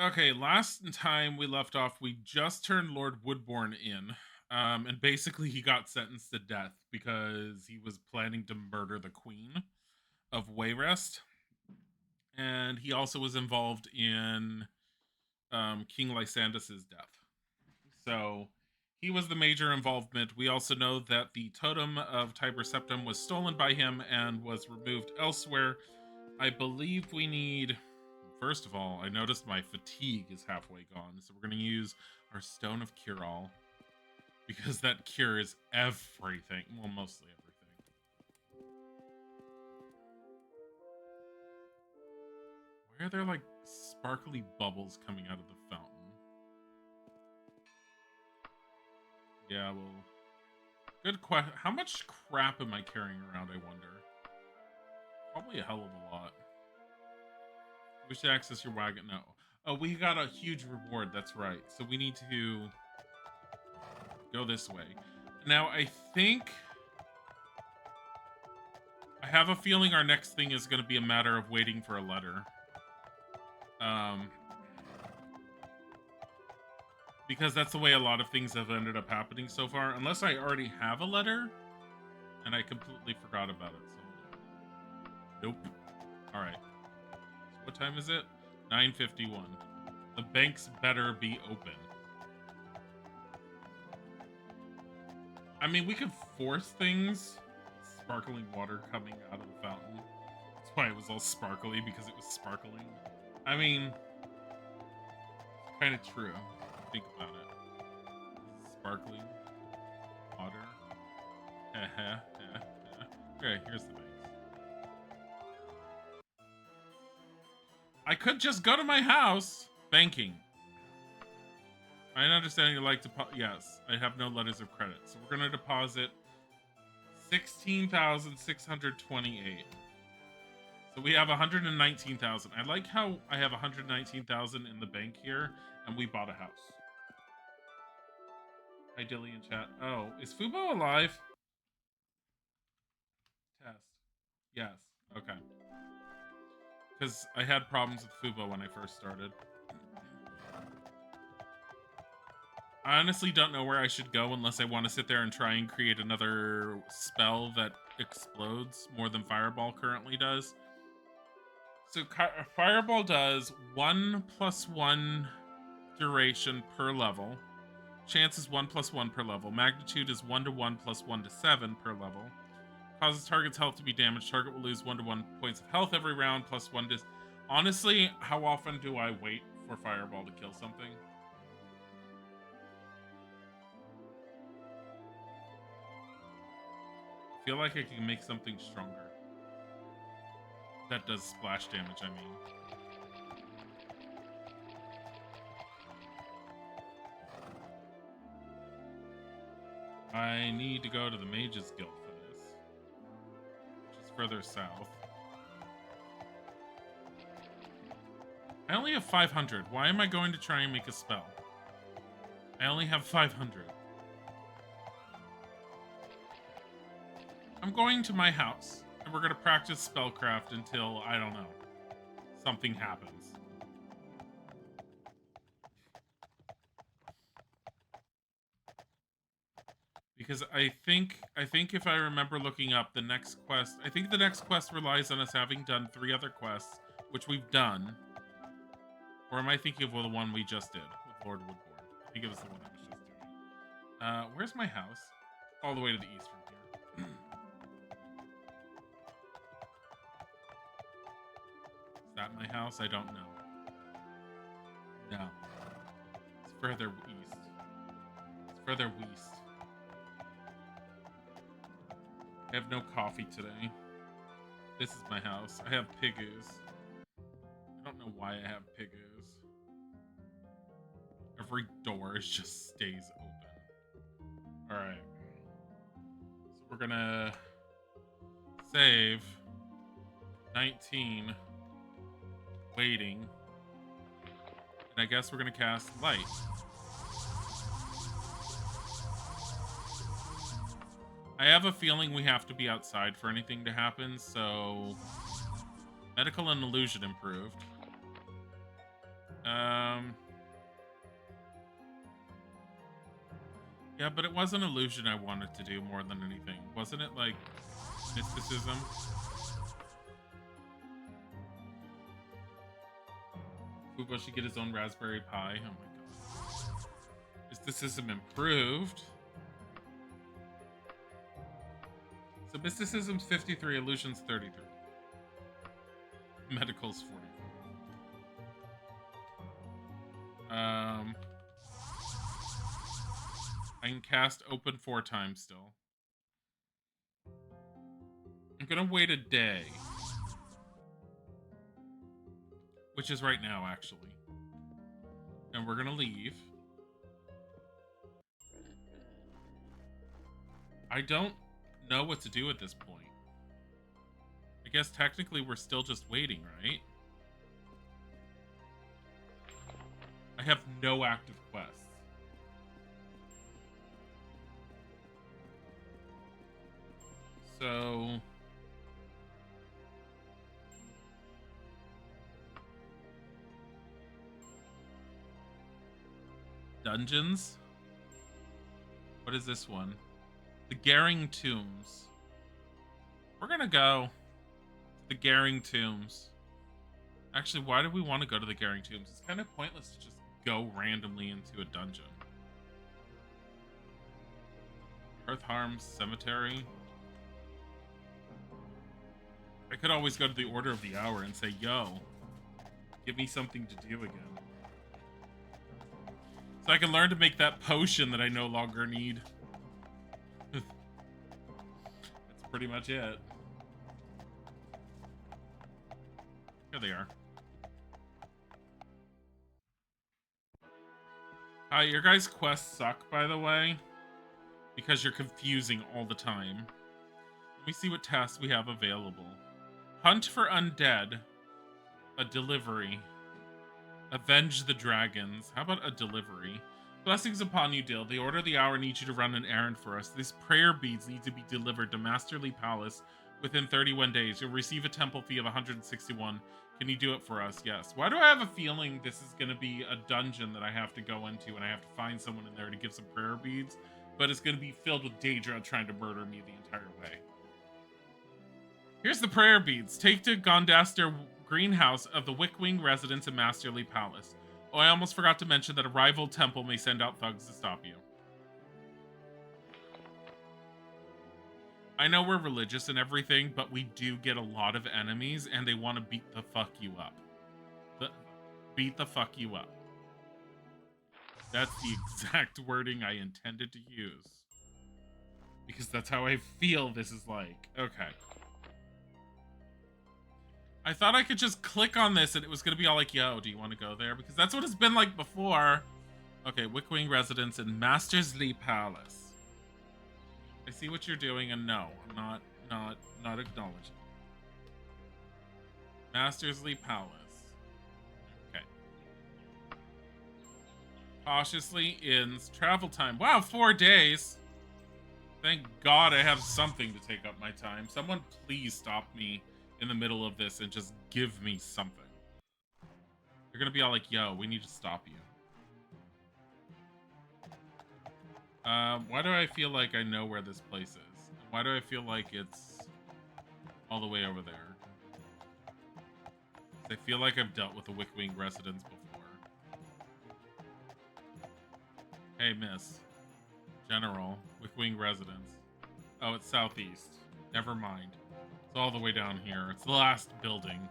Okay, last time we left off, we just turned Lord Woodbourne in. And basically he got sentenced to death because he was planning to murder the Queen of Wayrest. And he also was involved in King Lysandas's death. So he was the major involvement. We also know that the totem of Tiber Septim was stolen by him and was removed elsewhere. I believe we need. First of all, I noticed my fatigue is halfway gone, so we're going to use our Stone of Cure All because that cures everything. Well, mostly everything. Why are there like sparkly bubbles coming out of the fountain? Yeah, well, good question. How much crap am I carrying around, I wonder? Probably a hell of a lot. Wish to access your wagon. No. Oh, we got a huge reward. That's right. So we need to go this way. Now, I think I have a feeling our next thing is going to be a matter of waiting for a letter. Because that's the way a lot of things have ended up happening so far. Unless I already have a letter and I completely forgot about it. So, nope. All right. So what time is it? 9:51. The banks better be open. I mean, we could force things. Sparkling water coming out of the fountain. That's why it was all sparkly, because it was sparkling. I mean, it's kind of true. Think about it. Sparkling water. Okay, here's the banks. I could just go to my house. Banking. I understand you like to. Yes, I have no letters of credit, so we're gonna deposit 16,628. So we have 119,000. I like how I have 119,000 in the bank here, and we bought a house. Hi, Dilly in chat. Oh, is Fubo alive? Test. Yes. Okay. Because I had problems with Fubo when I first started. I honestly don't know where I should go unless I want to sit there and try and create another spell that explodes more than Fireball currently does. So Fireball does 1+1 duration per level. Chance is 1+1 per level. Magnitude is 1 to 1 plus 1 to 7 per level. Causes target's health to be damaged. Target will lose 1 to 1 points of health every round plus 1 to. Honestly, how often do I wait for Fireball to kill something? I feel like I can make something stronger. That does splash damage, I mean. I need to go to the Mages Guild for this, which is further south. I only have 500. Why am I going to try and make a spell? I only have 500. I'm going to my house, and we're going to practice spellcraft until, I don't know, something happens. Because I think if I remember looking up the next quest, I think the next quest relies on us having done 3 other quests, which we've done. Or am I thinking of the one we just did with Lord Woodbourne? I think it was the one I was just doing. Where's my house? All the way to the east from here. Is that my house? I don't know. No. It's further east. It's further west. I have no coffee today. This is my house. I have pigoos. I don't know why I have pigoos. Every door just stays open. Alright. So we're gonna save 19 waiting. And I guess we're gonna cast light. I have a feeling we have to be outside for anything to happen, so medical and illusion improved. Yeah, but it was an illusion I wanted to do more than anything. Wasn't it like mysticism? Fubo should get his own raspberry pie. Oh my god. Mysticism improved. So mysticism's 53, illusion's 33. Medical's 44. I can cast open 4 times still. I'm gonna wait a day. Which is right now, actually. And we're gonna leave. I don't know what to do at this point. I guess technically we're still just waiting, right? I have no active quests. So... dungeons? What is this one? The Garing Tombs. We're gonna go to the Garing Tombs. Actually, why do we want to go to the Garing Tombs? It's kind of pointless to just go randomly into a dungeon. Earthharm's Cemetery. I could always go to the Order of the Hour and say, yo, give me something to do again. So I can learn to make that potion that I no longer need. That's pretty much it. Here they are. Hi, your guys' quests suck, by the way, because you're confusing all the time. Let me see what tasks we have available. Hunt for undead. A delivery. Avenge the dragons. How about a delivery? Blessings upon you, Dill. The Order of the Hour needs you to run an errand for us. These prayer beads need to be delivered to Masterly Palace within 31 days. You'll receive a temple fee of 161. Can you do it for us? Yes. Why do I have a feeling this is going to be a dungeon that I have to go into and I have to find someone in there to give some prayer beads? But it's going to be filled with Daedra trying to murder me the entire way. Here's the prayer beads. Take to Gondaster Greenhouse of the Wickwing residence in Masterly Palace. Oh, I almost forgot to mention that a rival temple may send out thugs to stop you. I know we're religious and everything, but we do get a lot of enemies, and they want to beat the fuck you up. Beat the fuck you up. That's the exact wording I intended to use. Because that's how I feel this is like. Okay. I thought I could just click on this and it was going to be all like, yo, do you want to go there? Because that's what it's been like before. Okay, Wickwing residence in Masterly Palace. I see what you're doing, and no, I'm not acknowledging. Masterly Palace. Okay. Cautiously ends travel time. Wow, 4 days. Thank God I have something to take up my time. Someone please stop me in the middle of this and just give me something. They're gonna be all like, yo, we need to stop you. Why do I feel like I know where this place is? Why do I feel like it's all the way over there? I feel like I've dealt with the Wickwing residence before. Hey, miss. General, Wickwing residence. Oh, it's southeast. Never mind. It's all the way down here. It's the last building.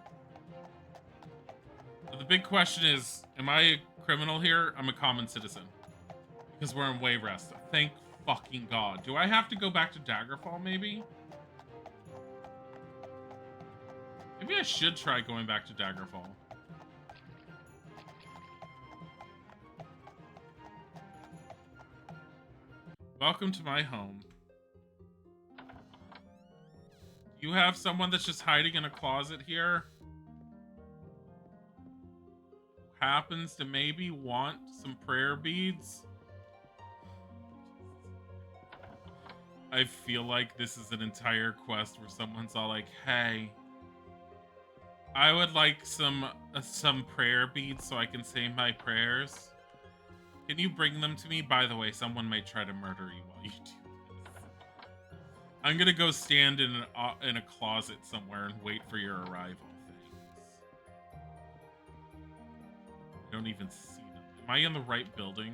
But the big question is, am I a criminal here? I'm a common citizen. Because we're in Wayrest. Thank fucking God. Do I have to go back to Daggerfall, maybe? Maybe I should try going back to Daggerfall. Welcome to my home. You have someone that's just hiding in a closet here? Happens to maybe want some prayer beads? I feel like this is an entire quest where someone's all like, hey, I would like some prayer beads so I can say my prayers. Can you bring them to me? By the way, someone may try to murder you while you do this. I'm gonna go stand in a closet somewhere and wait for your arrival. Thanks. I don't even see them. Am I in the right building?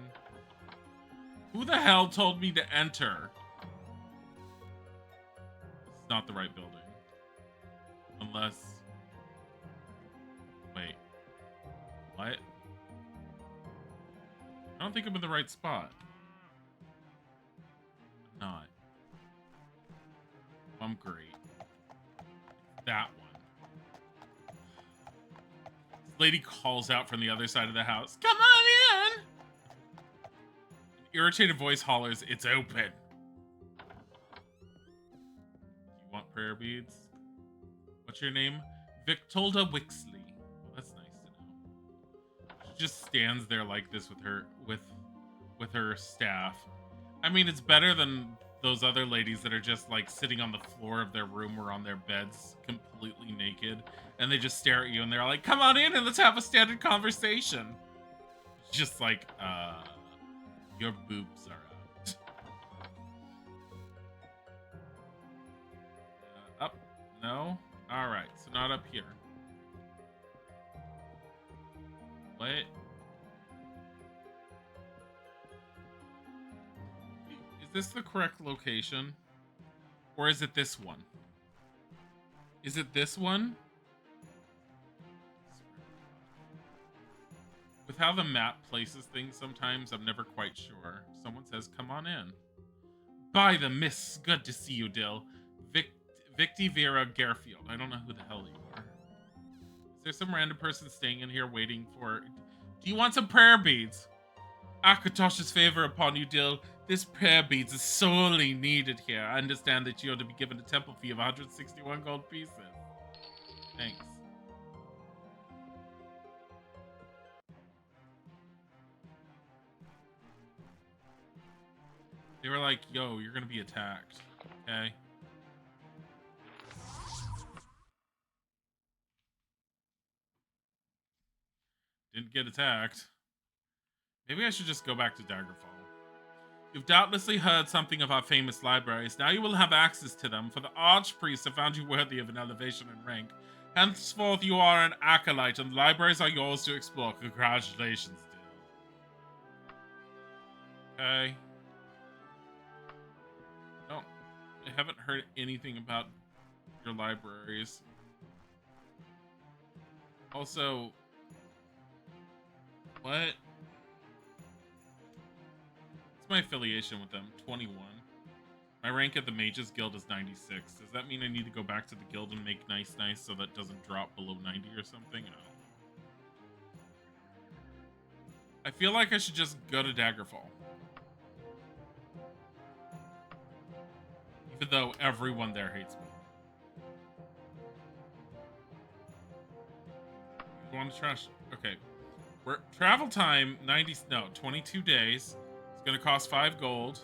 Who the hell told me to enter? It's not the right building. Unless... Wait. What? I don't think I'm in the right spot. I'm not. I'm great. That one. This lady calls out from the other side of the house. Come on in! An irritated voice hollers, it's open. Do you want prayer beads? What's your name? Victolda Wixley. Well, that's nice to know. She just stands there like this with her with her staff. I mean, it's better than those other ladies that are just like sitting on the floor of their room or on their beds completely naked, and they just stare at you and they're like, come on in and let's have a standard conversation. It's just like, your boobs are out. Up? No? Alright, so not up here. What? Is this the correct location? Or is it this one? Is it this one? With how the map places things sometimes, I'm never quite sure. Someone says, come on in. By the miss, good to see you, Dill. Victi Vera Garfield. I don't know who the hell you are. Is there some random person staying in here waiting for... Do you want some prayer beads? Akatosh's favor upon you, Dill. This prayer beads is sorely needed here. I understand that you are to be given a temple fee of 161 gold pieces. Thanks. They were like, yo, you're gonna be attacked. Okay? Didn't get attacked. Maybe I should just go back to Daggerfall. You've doubtlessly heard something of our famous libraries. Now you will have access to them, for the Archpriest have found you worthy of an elevation in rank. Henceforth you are an acolyte, and the libraries are yours to explore. Congratulations, Dill. Okay. I haven't heard anything about your libraries. Also, what? What's my affiliation with them? 21. My rank at the Mages Guild is 96. Does that mean I need to go back to the guild and make nice so that doesn't drop below 90 or something? I don't know. I feel like I should just go to Daggerfall. Even though everyone there hates me. You want to trash? Okay. We're travel time 22 days. It's gonna cost 5 gold.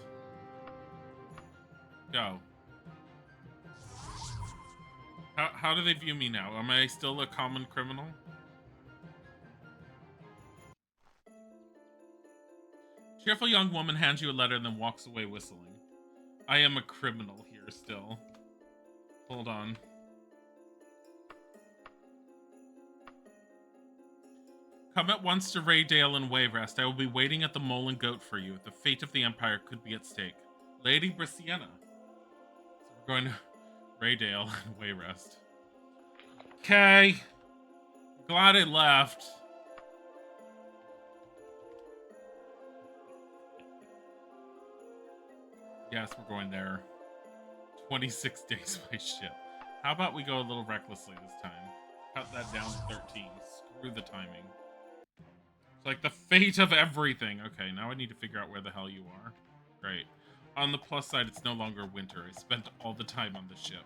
Go. How do they view me now? Am I still a common criminal? Cheerful young woman hands you a letter and then walks away whistling. I am a criminal here still. Hold on. Come at once to Raydale and Wayrest. I will be waiting at the Mole and Goat for you. The fate of the Empire could be at stake. Lady Brisiana. So we're going to Raydale and Wayrest. Okay. Glad I left. Yes, we're going there. 26 days by ship. How about we go a little recklessly this time? Cut that down to 13. Screw the timing. It's like the fate of everything. Okay, now I need to figure out where the hell you are. Great. On the plus side, it's no longer winter. I spent all the time on the ship.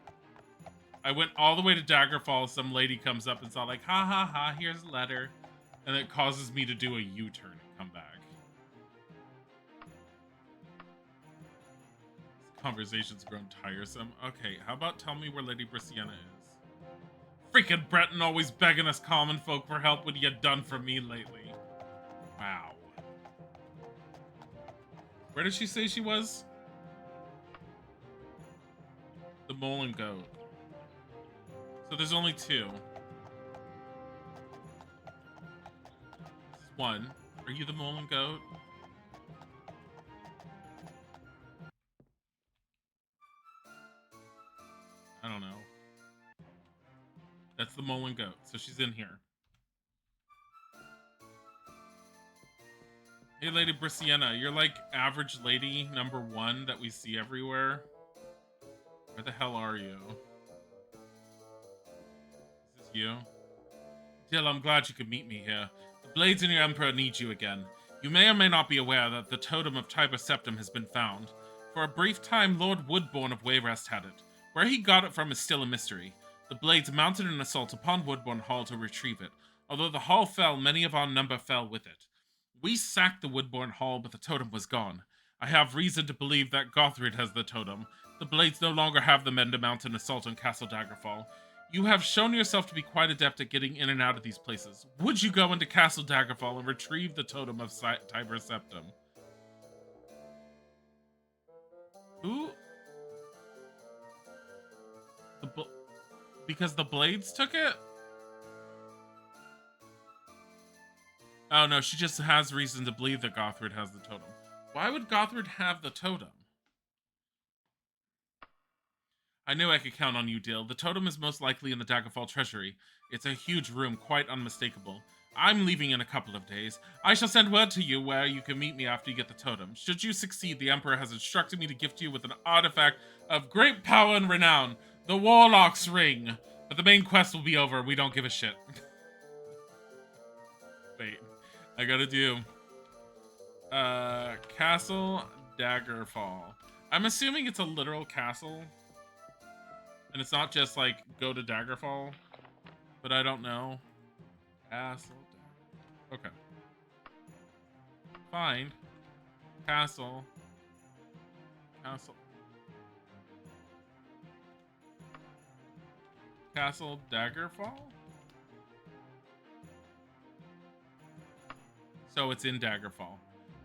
I went all the way to Daggerfall. Some lady comes up and saw like, ha ha ha, here's a letter. And it causes me to do a U-turn and come back. This conversation's grown tiresome. Okay, how about tell me where Lady Brisiana is? Freaking Breton always begging us common folk for help. What you done for me lately? Wow. Where did she say she was? The mole and goat. So there's only two. This is one. Are you the mole and goat? I don't know. That's the mole and goat. So she's in here. Hey, Lady Brissiana, you're like average lady number 1 that we see everywhere. Where the hell are you? Is this you? Dill, I'm glad you could meet me here. The Blades and your Emperor need you again. You may or may not be aware that the totem of Tiber Septim has been found. For a brief time, Lord Woodbourne of Wayrest had it. Where he got it from is still a mystery. The Blades mounted an assault upon Woodbourne Hall to retrieve it. Although the hall fell, many of our number fell with it. We sacked the Woodbourne Hall, but the totem was gone. I have reason to believe that Gothrid has the totem. The Blades no longer have the men to mount an assault on Castle Daggerfall. You have shown yourself to be quite adept at getting in and out of these places. Would you go into Castle Daggerfall and retrieve the totem of Tiber Septim? Who? Because the Blades took it? Oh no, she just has reason to believe that Gothrid has the totem. Why would Gothrid have the totem? I knew I could count on you, Dill. The totem is most likely in the Daggerfall treasury. It's a huge room, quite unmistakable. I'm leaving in a couple of days. I shall send word to you where you can meet me after you get the totem. Should you succeed, the Emperor has instructed me to gift you with an artifact of great power and renown, the Warlock's Ring. But the main quest will be over. We don't give a shit. Wait, I gotta do Castle Daggerfall. I'm assuming it's a literal castle. And it's not just like go to Daggerfall. But I don't know. Castle. Okay. Find. Castle. Castle. Castle Daggerfall? So it's in Daggerfall.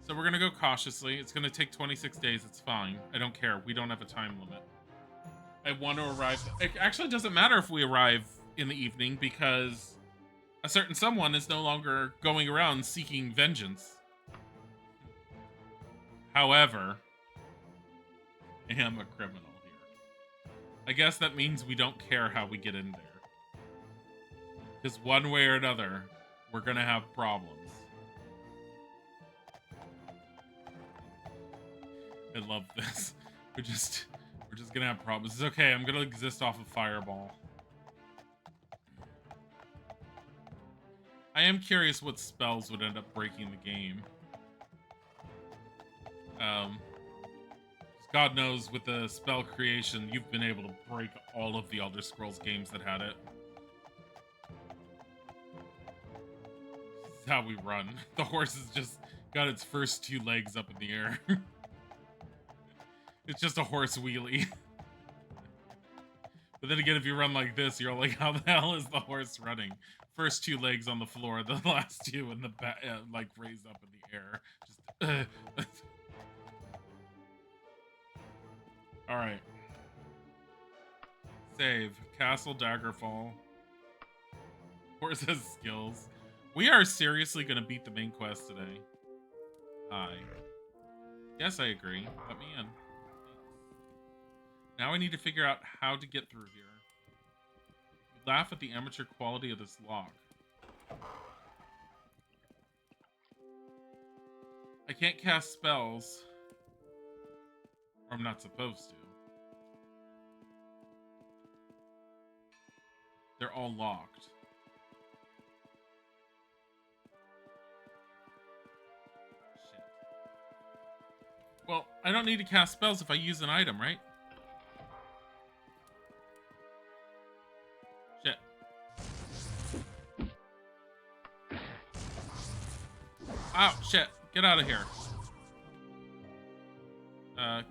So we're gonna go cautiously. It's gonna take 26 days. It's fine. I don't care. We don't have a time limit. I want to arrive. It actually doesn't matter if we arrive in the evening because a certain someone is no longer going around seeking vengeance. However, I am a criminal here. I guess that means we don't care how we get in there. Because one way or another, we're going to have problems. I love this. We're just gonna have problems. It's okay, I'm gonna exist off of Fireball. I am curious what spells would end up breaking the game. God knows with the spell creation, you've been able to break all of the Elder Scrolls games that had it. This is how we run. The horse has just got its first 2 legs up in the air. It's just a horse wheelie. But then again, if you run like this, you're like, how the hell is the horse running? First 2 legs on the floor, the last 2 in the back, like raised up in the air. Just. All right. Save. Castle Daggerfall. Horse has skills. We are seriously gonna beat the main quest today. Hi. Yes, I agree. Let me in. Now I need to figure out how to get through here. You laugh at the amateur quality of this lock. I can't cast spells. Or I'm not supposed to. They're all locked. Shit. Well, I don't need to cast spells if I use an item, right? Shit. Oh, shit. Get out of here.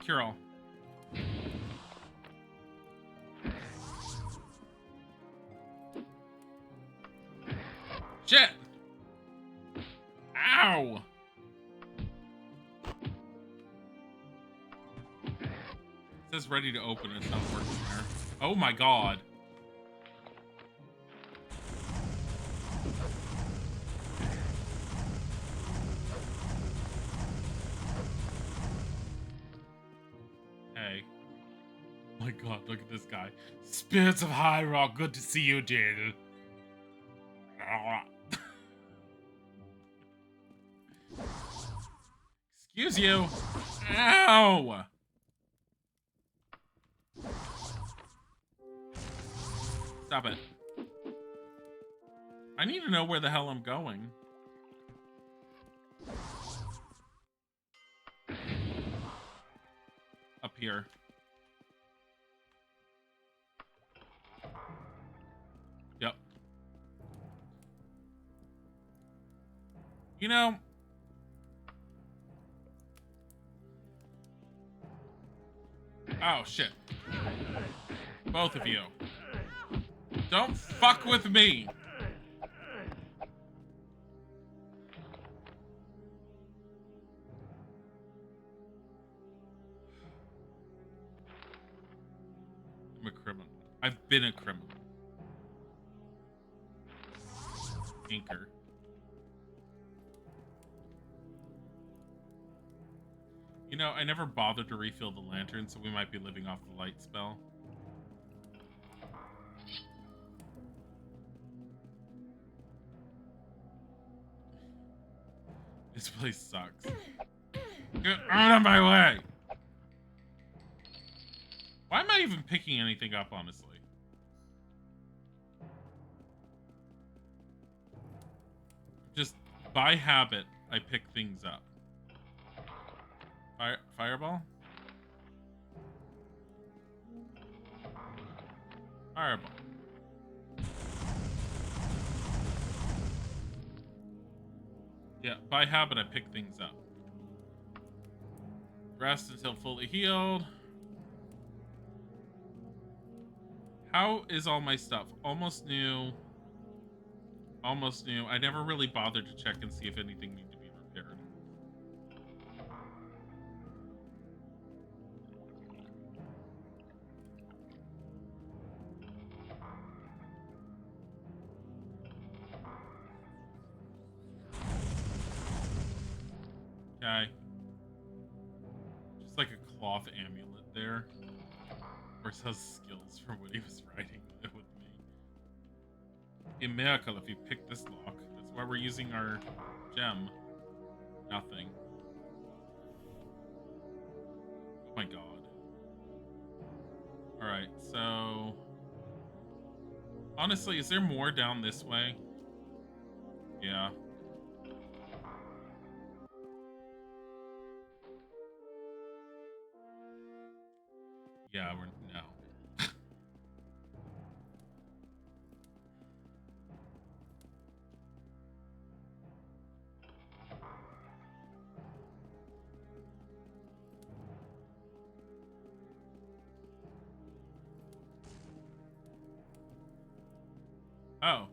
Cure all. Ow! It says ready to open. It's not working there. Oh my god. Hey. Oh my god, look at this guy. Spirits of High Rock, good to see you, Dill. Excuse you. Ow! Stop it. I need to know where the hell I'm going. Up here. Yep. You know... Oh, shit. Both of you. Don't fuck with me! I'm a criminal. I've been a criminal. Inker. You know, I never bothered to refill the lantern, so we might be living off the light spell. This place sucks. Get out of my way! Why am I even picking anything up, honestly? Just by habit, I pick things up. Fireball? Fireball. Yeah, by habit, I pick things up. Rest until fully healed. How is all my stuff? Almost new. Almost new. I never really bothered to check and see if anything needed to be repaired. Okay. Just like a cloth amulet there. Where it says skills from what he was writing with me. Be a miracle if you pick this lock. That's why we're using our gem. Nothing. Oh my god. Alright, so... Honestly, is there more down this way? Yeah. Yeah, we're... No. Oh.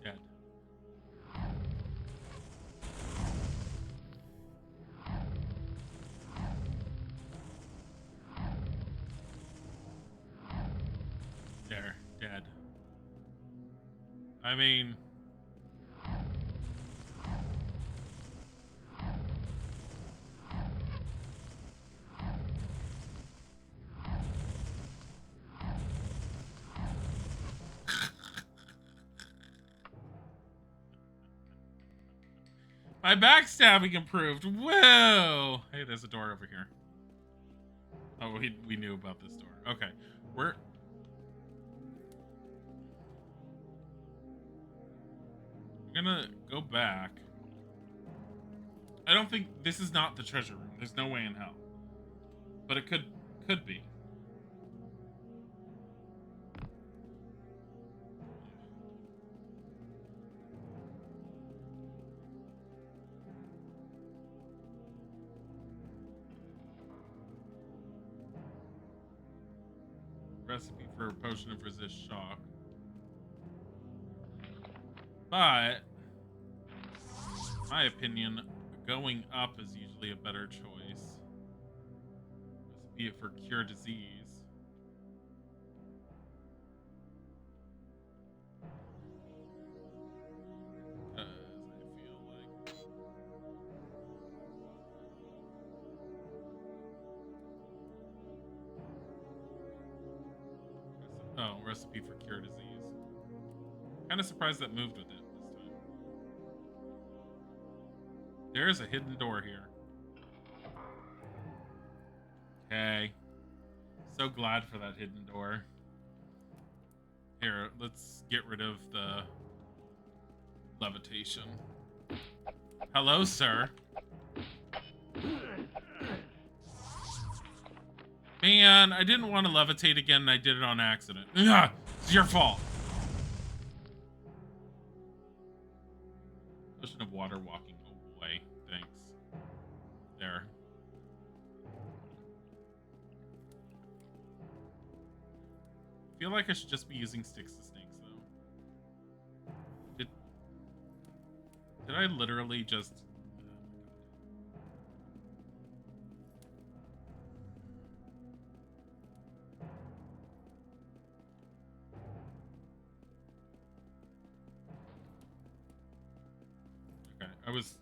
Dead. There. Dead. I mean... My backstabbing improved. Whoa! Hey, there's a door over here. Oh, we knew about this door. Okay, we're gonna go back. I don't think this is not the treasure room. There's no way in hell, but it could be. recipe for a potion of resist shock. But, in my opinion, going up is usually a better choice. Recipe for cure disease. Because I feel like... Oh, recipe for cure disease. Kind of surprised that moved with it this time. There's a hidden door here. Okay. So glad for that hidden door. Here, let's get rid of the levitation. Hello, sir. Man, I didn't want to levitate again and I did it on accident. Ugh, it's your fault. Potion of water walking. Oh boy, thanks. There. I feel like I should just be using sticks to snakes though. Did I literally just...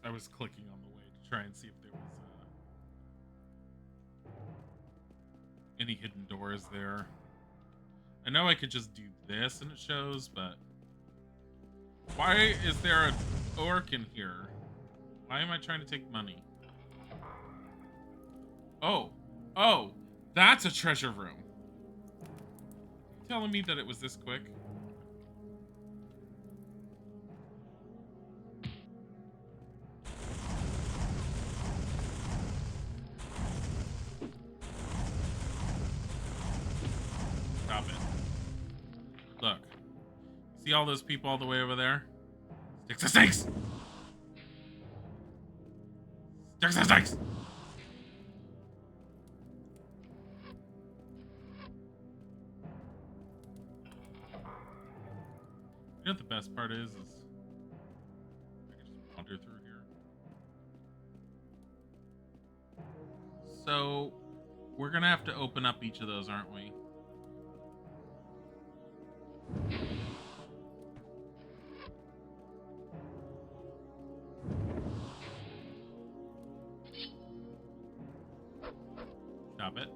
I was clicking on the way to try and see if there was any hidden doors there. I know I could just do this and it shows, but why is there an orc in here? Why am I trying to take money? Oh, that's a treasure room. You telling me that it was this quick? Stop it. Look. See all those people all the way over there? Sticks to snakes! Sticks to snakes! You know what the best part is I can just wander through here. So, we're gonna have to open up each of those, aren't we? Stop it.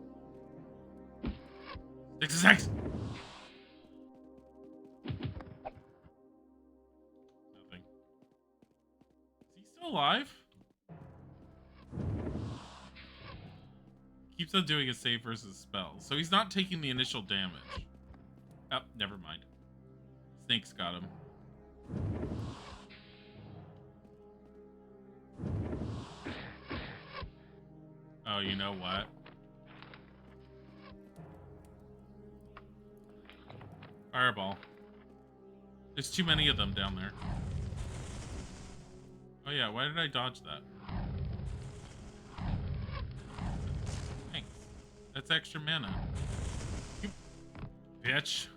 Sticks to snakes! Nothing. Is he still alive? Keeps on doing a save versus spell. So he's not taking the initial damage. Oh, never mind. Snakes got him. Oh, you know what? Fireball. There's too many of them down there. Oh yeah, why did I dodge that? Thanks. That's extra mana. You bitch.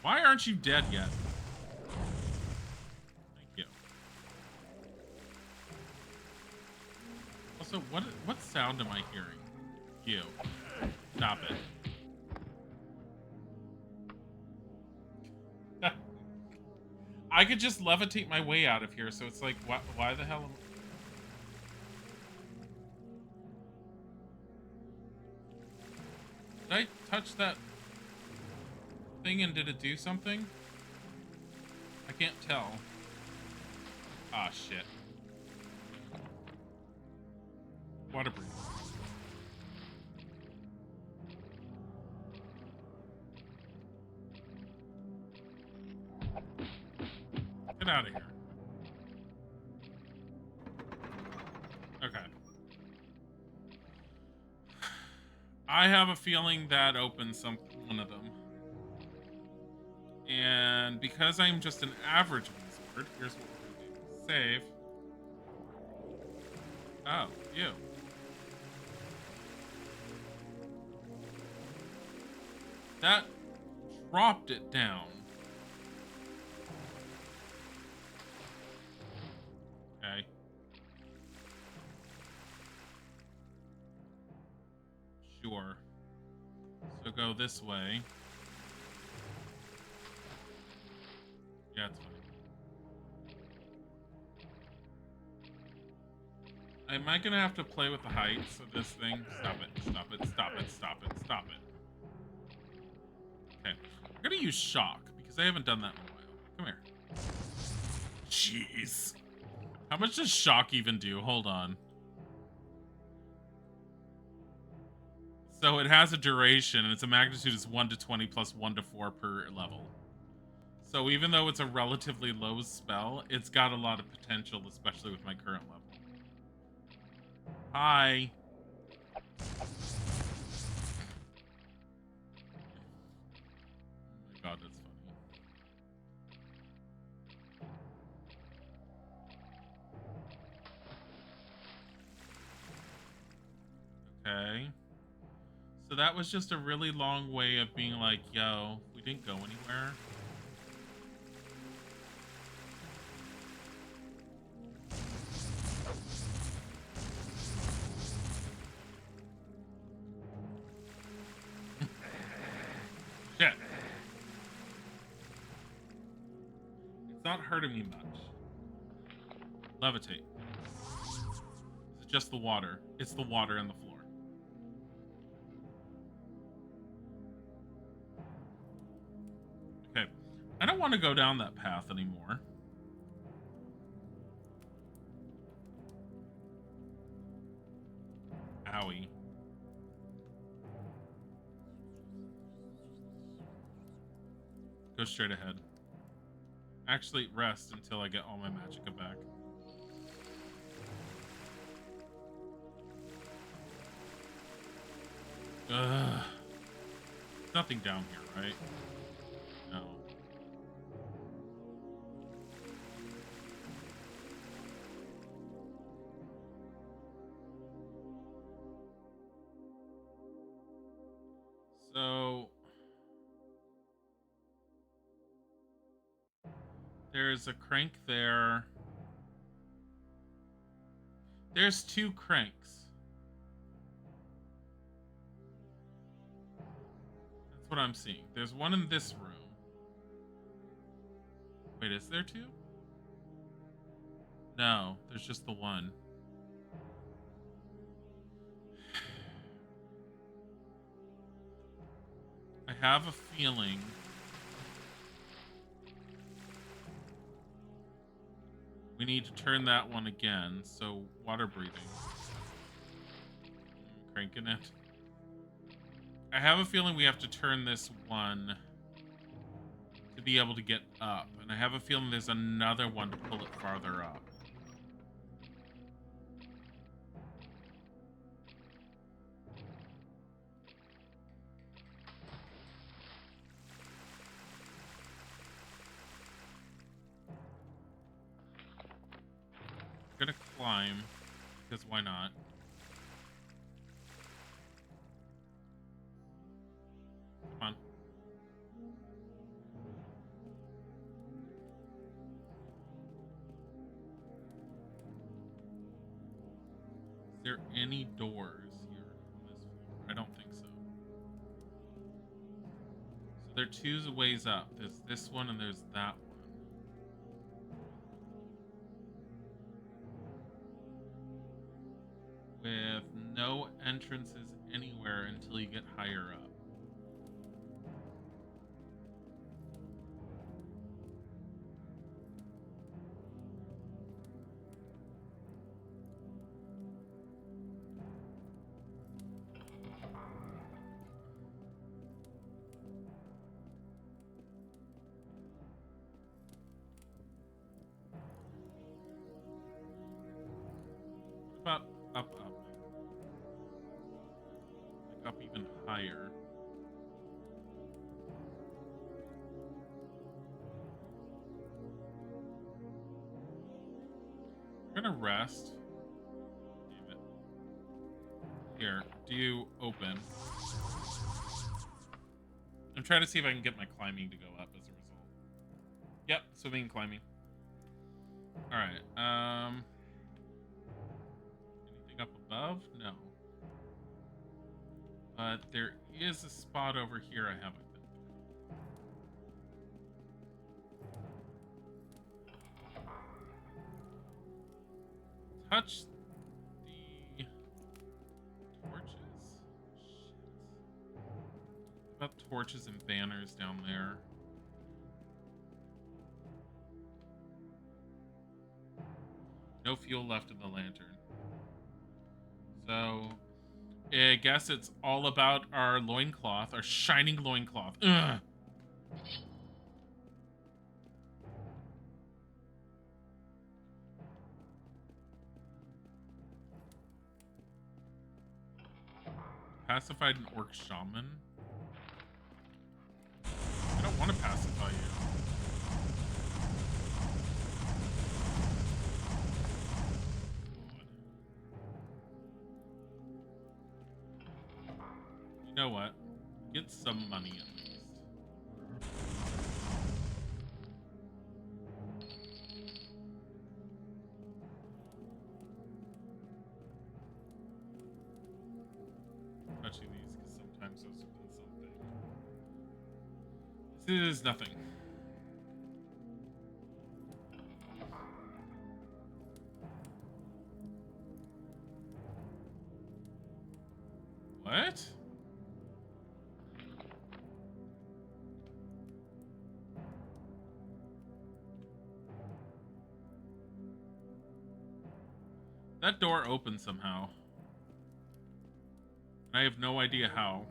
Why aren't you dead yet? Thank you. Also, what sound am I hearing? You. Stop it. I could just levitate my way out of here, so it's like, why the hell am I... Did I touch that thing and did it do something? I can't tell. Ah, shit. Water breeze. Get out of here. Okay. I have a feeling that opens one of them. And because I'm just an average wizard, here's what we're going to do. Save. Oh, you. That dropped it down. Okay. Sure. So go this way. Yeah, it's fine. Am I gonna have to play with the heights of this thing? Stop it, stop it, stop it, stop it, stop it. Okay. I'm gonna use shock, because I haven't done that in a while. Come here. Jeez. How much does shock even do? Hold on. So it has a duration, and its a magnitude is 1 to 20 plus 1 to 4 per level. So even though it's a relatively low spell, it's got a lot of potential, especially with my current level. Hi. Oh my god, that's funny. Okay. So that was just a really long way of being like, yo, we didn't go anywhere. Shit. It's not hurting me much. Levitate. It's just the water. It's the water and the floor. Okay. I don't want to go down that path anymore. Owie. Go straight ahead. Actually, rest until I get all my magicka back. Ugh. Nothing down here, right? No. So there's a crank there. There's 2 cranks. That's what I'm seeing. There's one in this room. Wait, is there 2? No, there's just the one. I have a feeling we need to turn that one again. So water breathing. Cranking it. I have a feeling we have to turn this one to be able to get up. And I have a feeling there's another one to pull it farther up. I'm gonna climb, because why not? Come on. Is there any doors here on this floor? I don't think so. So there are 2 ways up. There's this one and there's that one. With no entrances anywhere until you get higher up. up even higher. We're gonna rest. Damn it. Here, do you open? I'm trying to see if I can get my climbing to go up as a result. Yep, swimming and climbing. Alright, anything up above? No. But there is a spot over here I haven't been through. Touch the torches? Shit. About torches and banners down there. No fuel left in the lantern. So, I guess it's all about our loincloth, our shining loincloth. Ugh. Pacified an orc shaman? I don't want to pacify you. You know what? Get some money at least. Touching these because sometimes those have been something. This is nothing. What? That door opened somehow. I have no idea how.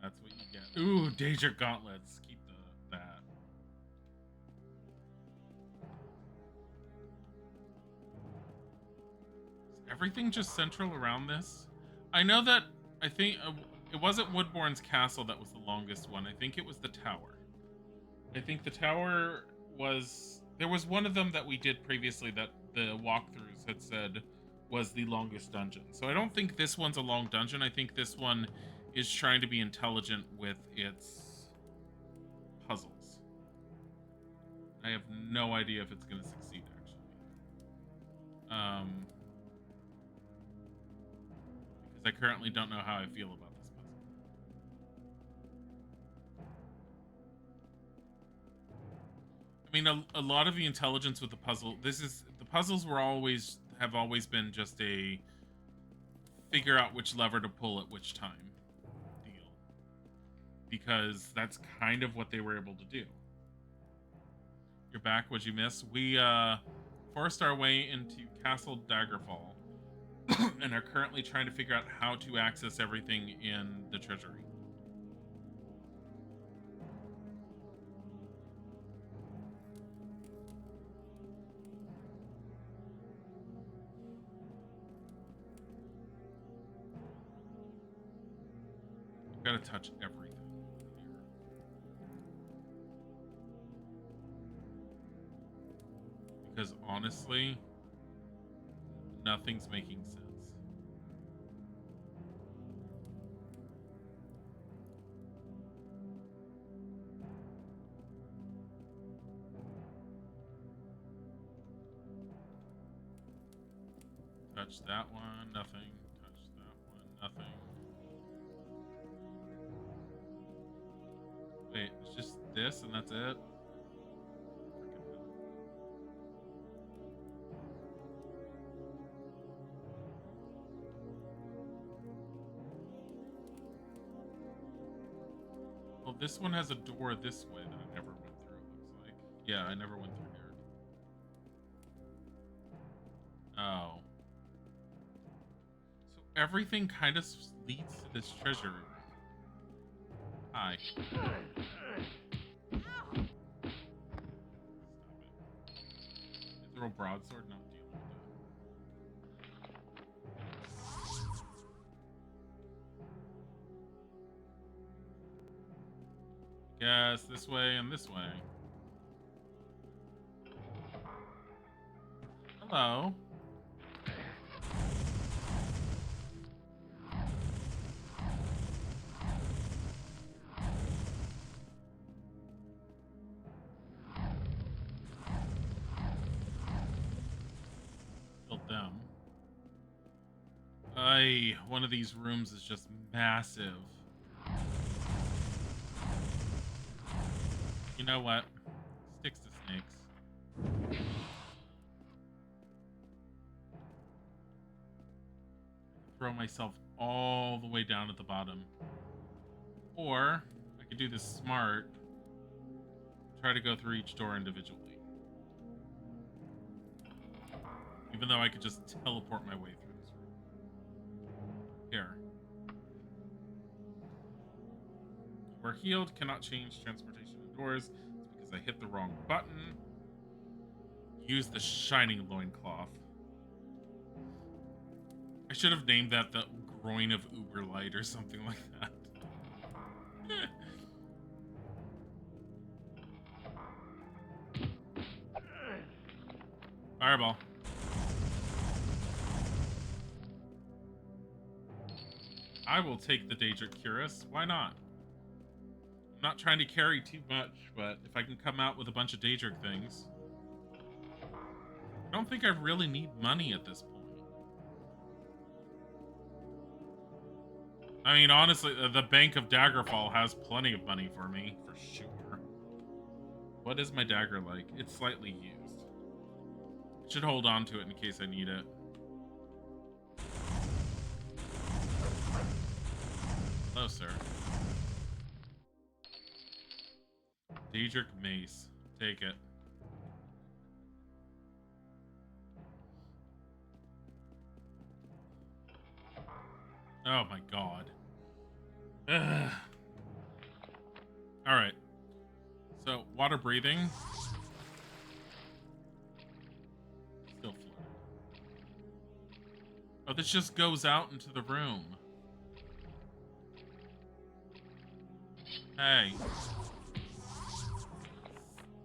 That's what you get. Ooh, Danger Gauntlets. Keep that. Is everything just central around this? I know that, I think, it wasn't Woodbourne's castle that was the longest one. I think it was the tower. I think the tower was... There was one of them that we did previously that the walkthroughs had said was the longest dungeon. So I don't think this one's a long dungeon. I think this one is trying to be intelligent with its puzzles. I have no idea if it's going to succeed, actually. Because I currently don't know how I feel about this puzzle. I mean, a lot of the intelligence with the puzzle, the puzzles have always been just a figure out which lever to pull at which time deal. Because that's kind of what they were able to do. You're back, what'd you miss? We forced our way into Castle Daggerfall and are currently trying to figure out how to access everything in the treasury. Gotta touch everything here. Because honestly, nothing's making sense. Touch that one, nothing. Touch that one, nothing. Wait, it's just this and that's it? Well, this one has a door this way that I never went through, it looks like. Yeah, I never went through here. Oh. So everything kind of leads to this treasure room. Hi. Stop it. Throw a broadsword, not dealing with it. Guess this way and this way. Hello. Killed them. One of these rooms is just massive. You know what? Sticks to snakes. Throw myself all the way down at the bottom. Or I could do this smart. Try to go through each door individually. Even though I could just teleport my way through this room. Here. We're healed, cannot change transportation indoors. It's because I hit the wrong button. Use the shining loincloth. I should have named that the groin of Uberlight or something like that. Fireball. I will take the Daedric Cuirass. Why not? I'm not trying to carry too much, but if I can come out with a bunch of Daedric things. I don't think I really need money at this point. I mean, honestly, the Bank of Daggerfall has plenty of money for me, for sure. What is my dagger like? It's slightly used. I should hold on to it in case I need it. Hello, sir. Daedric Mace. Take it. Oh my god. Ugh. Alright. So, water breathing. Still floating. Oh, this just goes out into the room. Hey.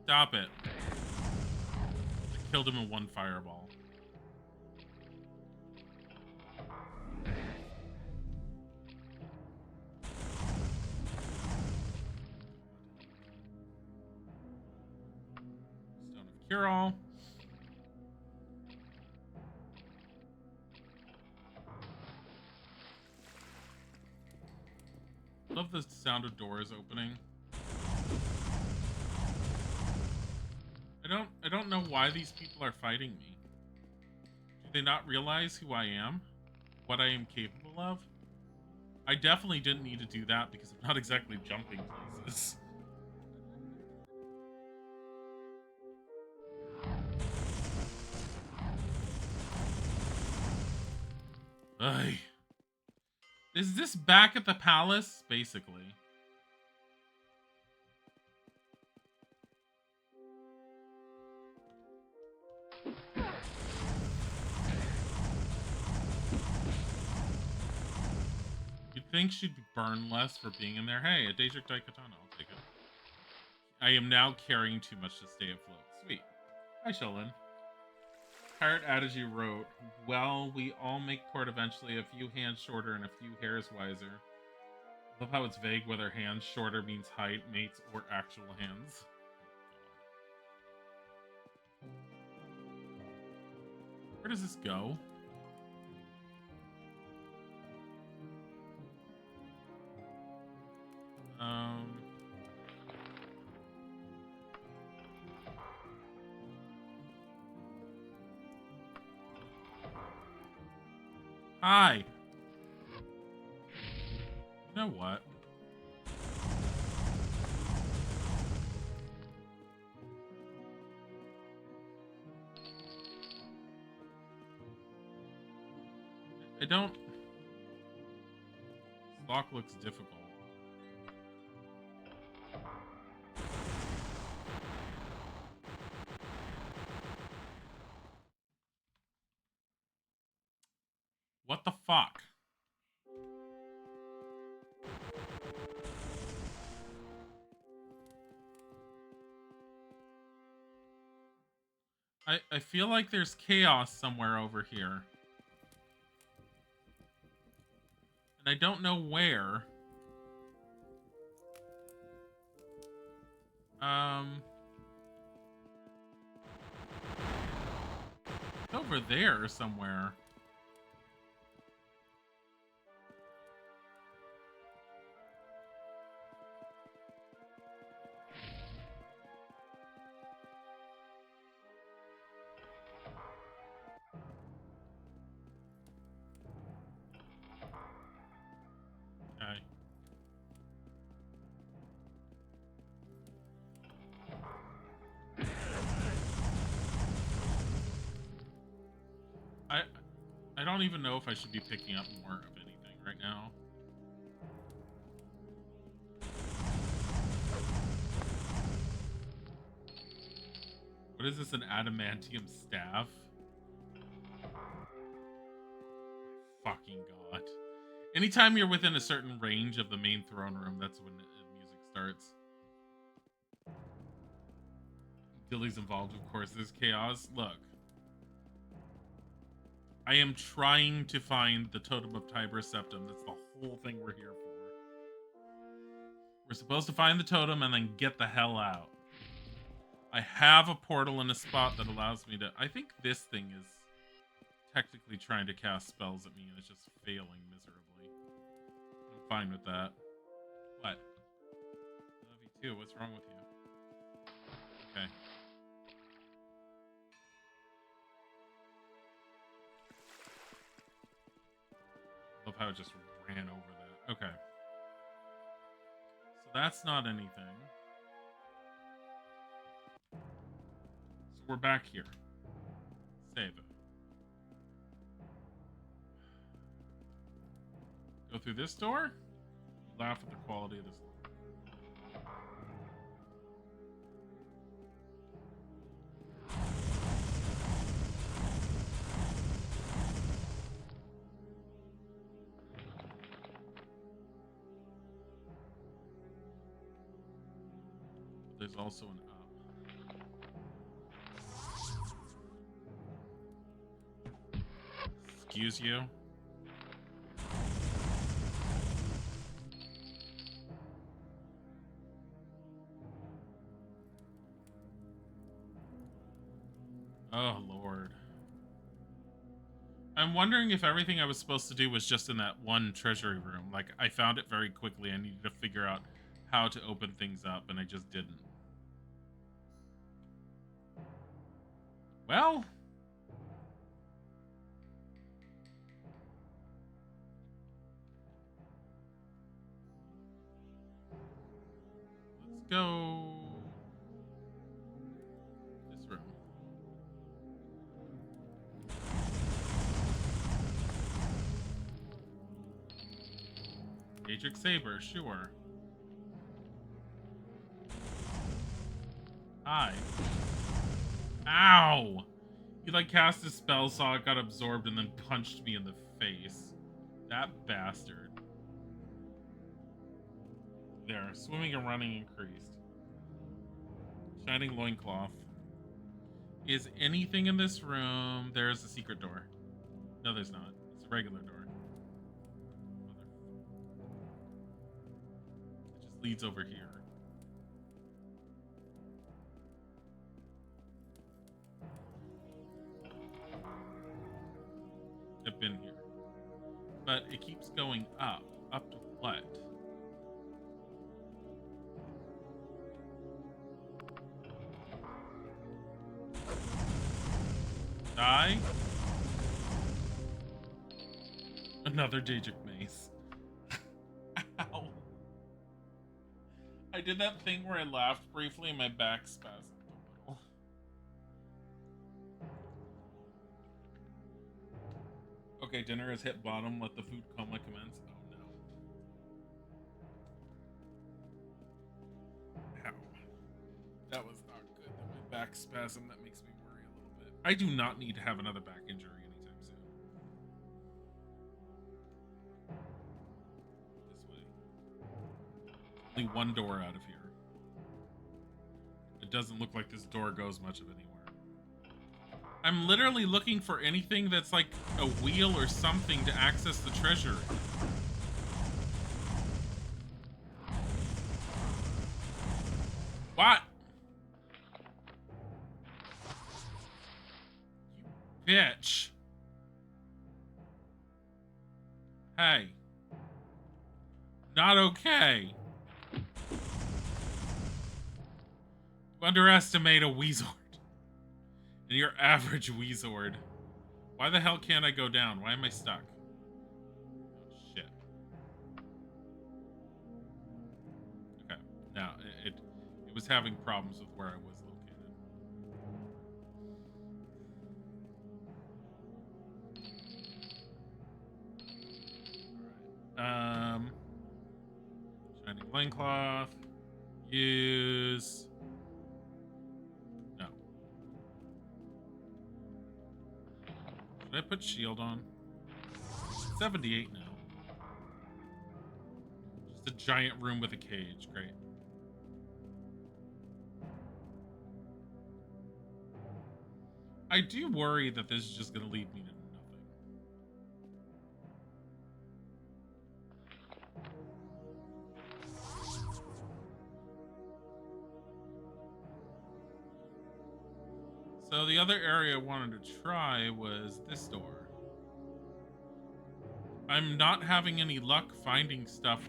Stop it. I killed him in one fireball. Cure all. Love the sound of doors opening. I don't know why these people are fighting me. Do they not realize who I am? What I am capable of? I definitely didn't need to do that because I'm not exactly jumping places. Ugh. Is this back at the palace? Basically. You'd think she'd burn less for being in there. Hey, a Daedric Daikatana. I'll take it. I am now carrying too much to stay afloat. Sweet. Hi, Sheldon. Pirate Adage wrote, well, we all make port eventually, a few hands shorter and a few hairs wiser. I love how it's vague whether hands shorter means height, mates, or actual hands. Where does this go? Hi. You know what? I don't... Lock looks difficult. What the fuck? I feel like there's chaos somewhere over here. And I don't know where. It's over there somewhere. Okay. I don't even know if I should be picking up more of anything right now. What is this, an adamantium staff? Fucking god. Anytime you're within a certain range of the main throne room, that's when the music starts. Dilly's involved, of course. There's chaos. Look. I am trying to find the Totem of Tiber Septum. That's the whole thing we're here for. We're supposed to find the totem and then get the hell out. I have a portal in a spot that allows me to... I think this thing is technically trying to cast spells at me and it's just failing miserably. I'm fine with that. What? Love you too. What's wrong with you? Okay. Love how it just ran over that. Okay. So that's not anything. So we're back here. Save it. Go through this door? Laugh at the quality of this door. There's also an up. Excuse you. Oh, Lord. I'm wondering if everything I was supposed to do was just in that one treasury room. Like, I found it very quickly. I needed to figure out how to open things up, and I just didn't. Well... let's go... this room. Daedric Saber, sure. Hi. Ow! He like cast a spell, saw it, got absorbed, and then punched me in the face. That bastard. There, swimming and running increased. Shining loincloth. Is anything in this room? There's a secret door. No, there's not. It's a regular door. It just leads over here. I've been here. But it keeps going up. Up to what? Die? Another Daedric Mace. Ow. I did that thing where I laughed briefly and my back spasmed a little. Okay, dinner has hit bottom. Let the food coma commence. Oh no. Ow. That was not good. My back spasm, that makes me worry a little bit. I do not need to have another back injury anytime soon. This way. Only one door out of here. It doesn't look like this door goes much of anywhere. I'm literally looking for anything that's like a wheel or something to access the treasure. What? You bitch. Hey. Not okay. You underestimate a Weezord. And your average Weezord. Why the hell can't I go down? Why am I stuck? Oh, shit. Okay. Now, it was having problems with where I was located. Alright. Shining loincloth. Use... Did I put shield on? 78 now. Just a giant room with a cage. Great. I do worry that this is just going to lead me to nothing. So the other area I wanted to try was this door. I'm not having any luck finding stuff.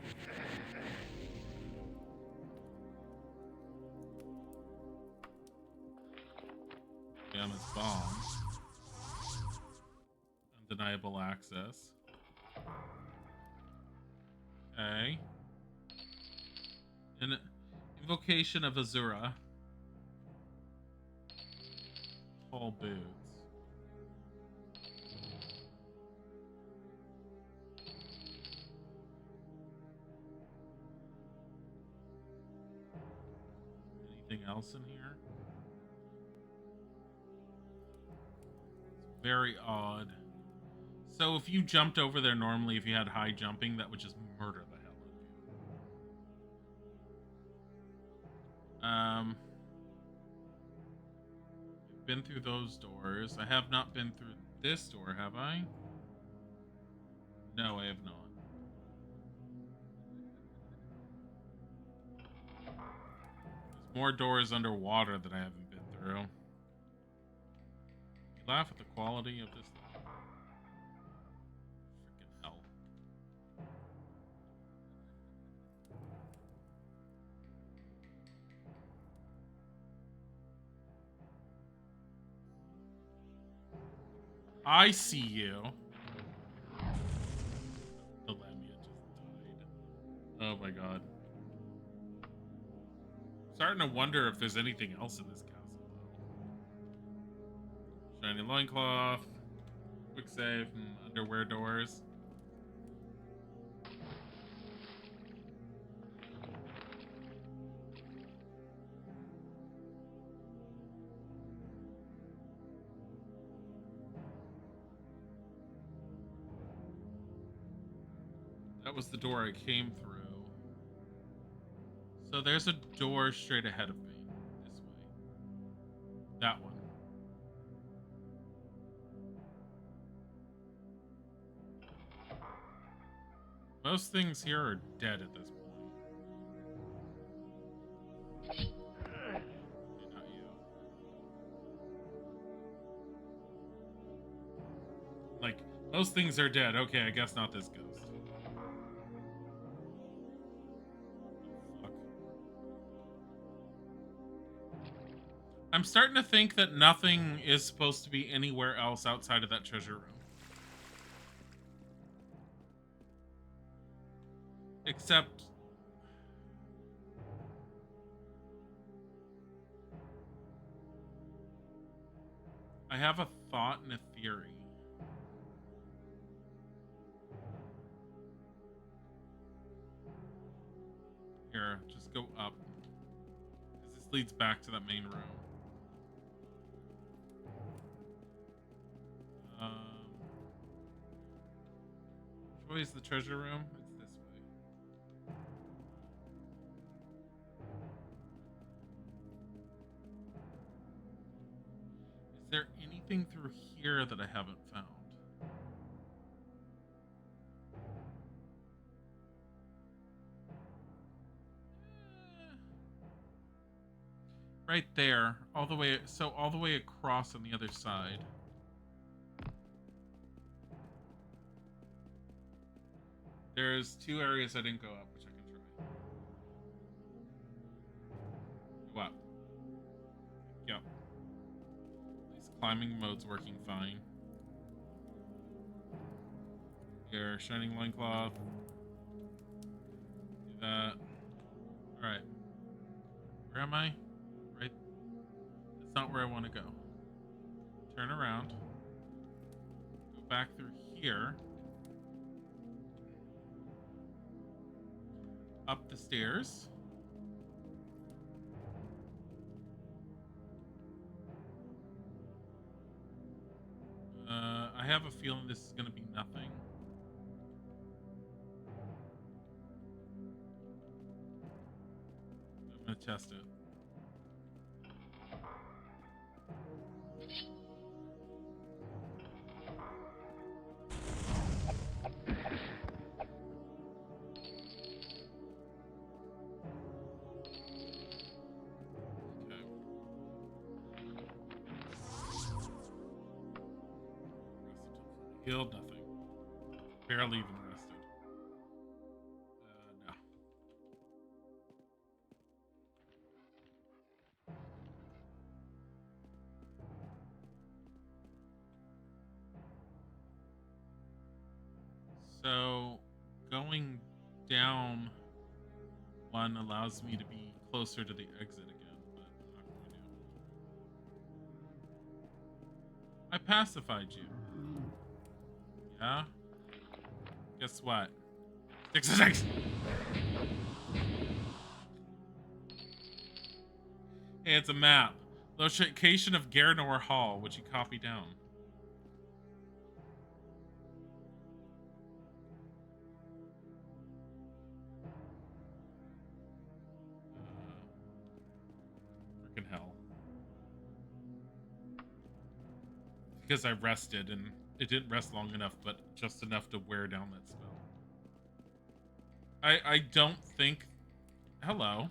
Damn, it's bomb. Undeniable access. Okay. An invocation of Azura. Tall boots. Anything else in here? It's very odd. So if you jumped over there normally, if you had high jumping, that would just murder the hell out of you. I've been through those doors. I have not been through this door, have I? No, I have not. There's more doors underwater that I haven't been through. You laugh at the quality of this thing. Freaking hell. I see you. The Lamia just died. Oh my god. Starting to wonder if there's anything else in this castle, though. Shiny loincloth. Quick save. Underwear doors. That was the door I came through. So there's a door straight ahead of me. This way. That one. Most things here are dead at this point. Okay, not you. Like, most things are dead. Okay, I guess not this ghost. I'm starting to think that nothing is supposed to be anywhere else outside of that treasure room. Except... I have a thought and a theory. Here, just go up. Because this leads back to that main room. Which way is the treasure room? It's this way. Is there anything through here that I haven't found? Right there, all the way, so all the way across on the other side. There's 2 areas I didn't go up, which I can try. Go up. Yep. At least climbing mode's working fine. Here, shining loincloth. Do that. Alright. Where am I? Right. That's not where I want to go. Turn around. Go back through here. Up the stairs. I have a feeling this is going to be nothing. I'm going to test it. Healed, nothing. Barely even rested. No. So, going down one allows me to be closer to the exit again, but I'm not going to. I pacified you. Yeah? Guess what? 666! Hey, it's a map. Location of Garanor Hall, which you copy down. Freaking hell. Because I rested and it didn't rest long enough, but just enough to wear down that spell. I don't think... Hello.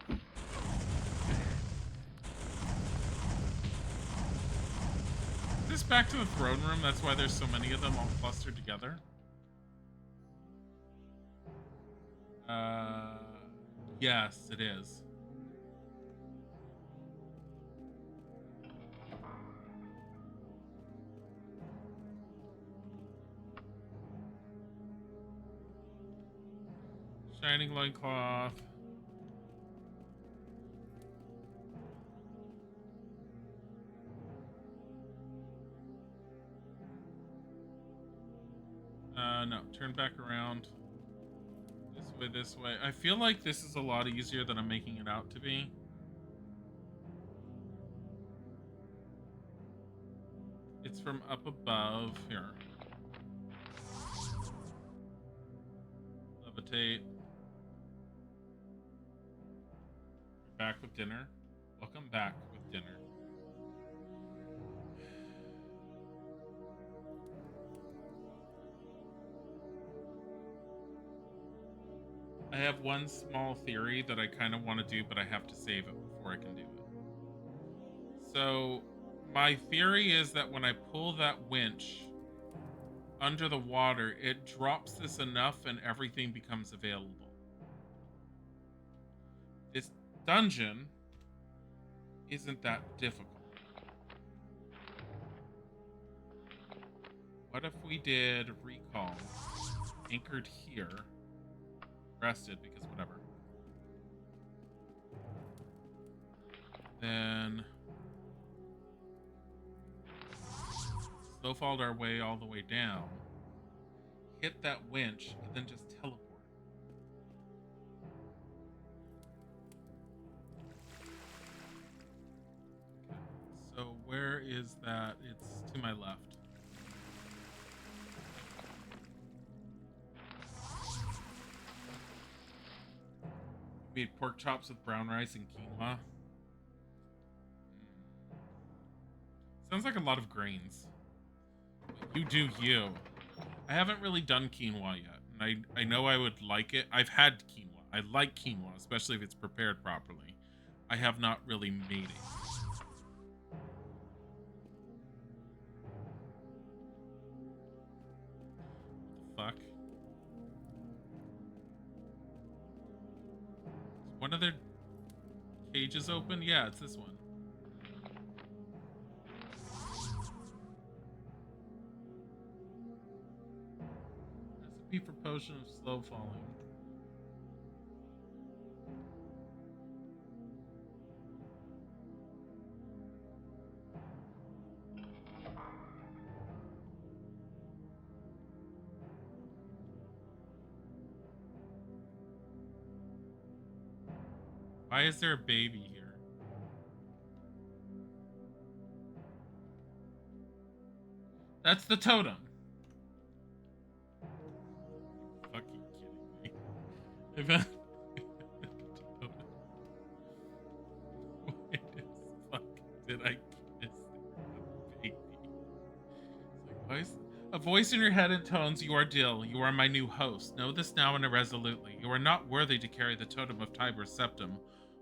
Is this back to the throne room? That's why there's so many of them all clustered together? Yes, it is. Shining loincloth. No, turn back around. This way, this way. I feel like this is a lot easier than I'm making it out to be. It's from up above. Here. Levitate. Back with dinner. Welcome back with dinner. I have one small theory that I kind of want to do, but I have to save it before I can do it. So, my theory is that when I pull that winch under the water, it drops this enough and everything becomes available. This dungeon isn't that difficult. What if we did recall, anchored here, rested because whatever. Then snowfalled our way all the way down, hit that winch, and then just teleport. is that it's to my left. Made pork chops with brown rice and quinoa. Sounds like a lot of grains. You do you. I haven't really done quinoa yet, and I know I would like it. I've had quinoa. I like quinoa, especially if it's prepared properly. I have not really made it. What the fuck? Is one of their cages open? Yeah, it's this one. Recipe for potion of slow falling. Why is there a baby here? That's the totem. Fucking kidding me. I've had... Why the fuck did I kiss the baby? It's like, why is... A voice in your head intones, "You are Dill. You are my new host. Know this now and irresolutely. You are not worthy to carry the totem of Tiber's septum.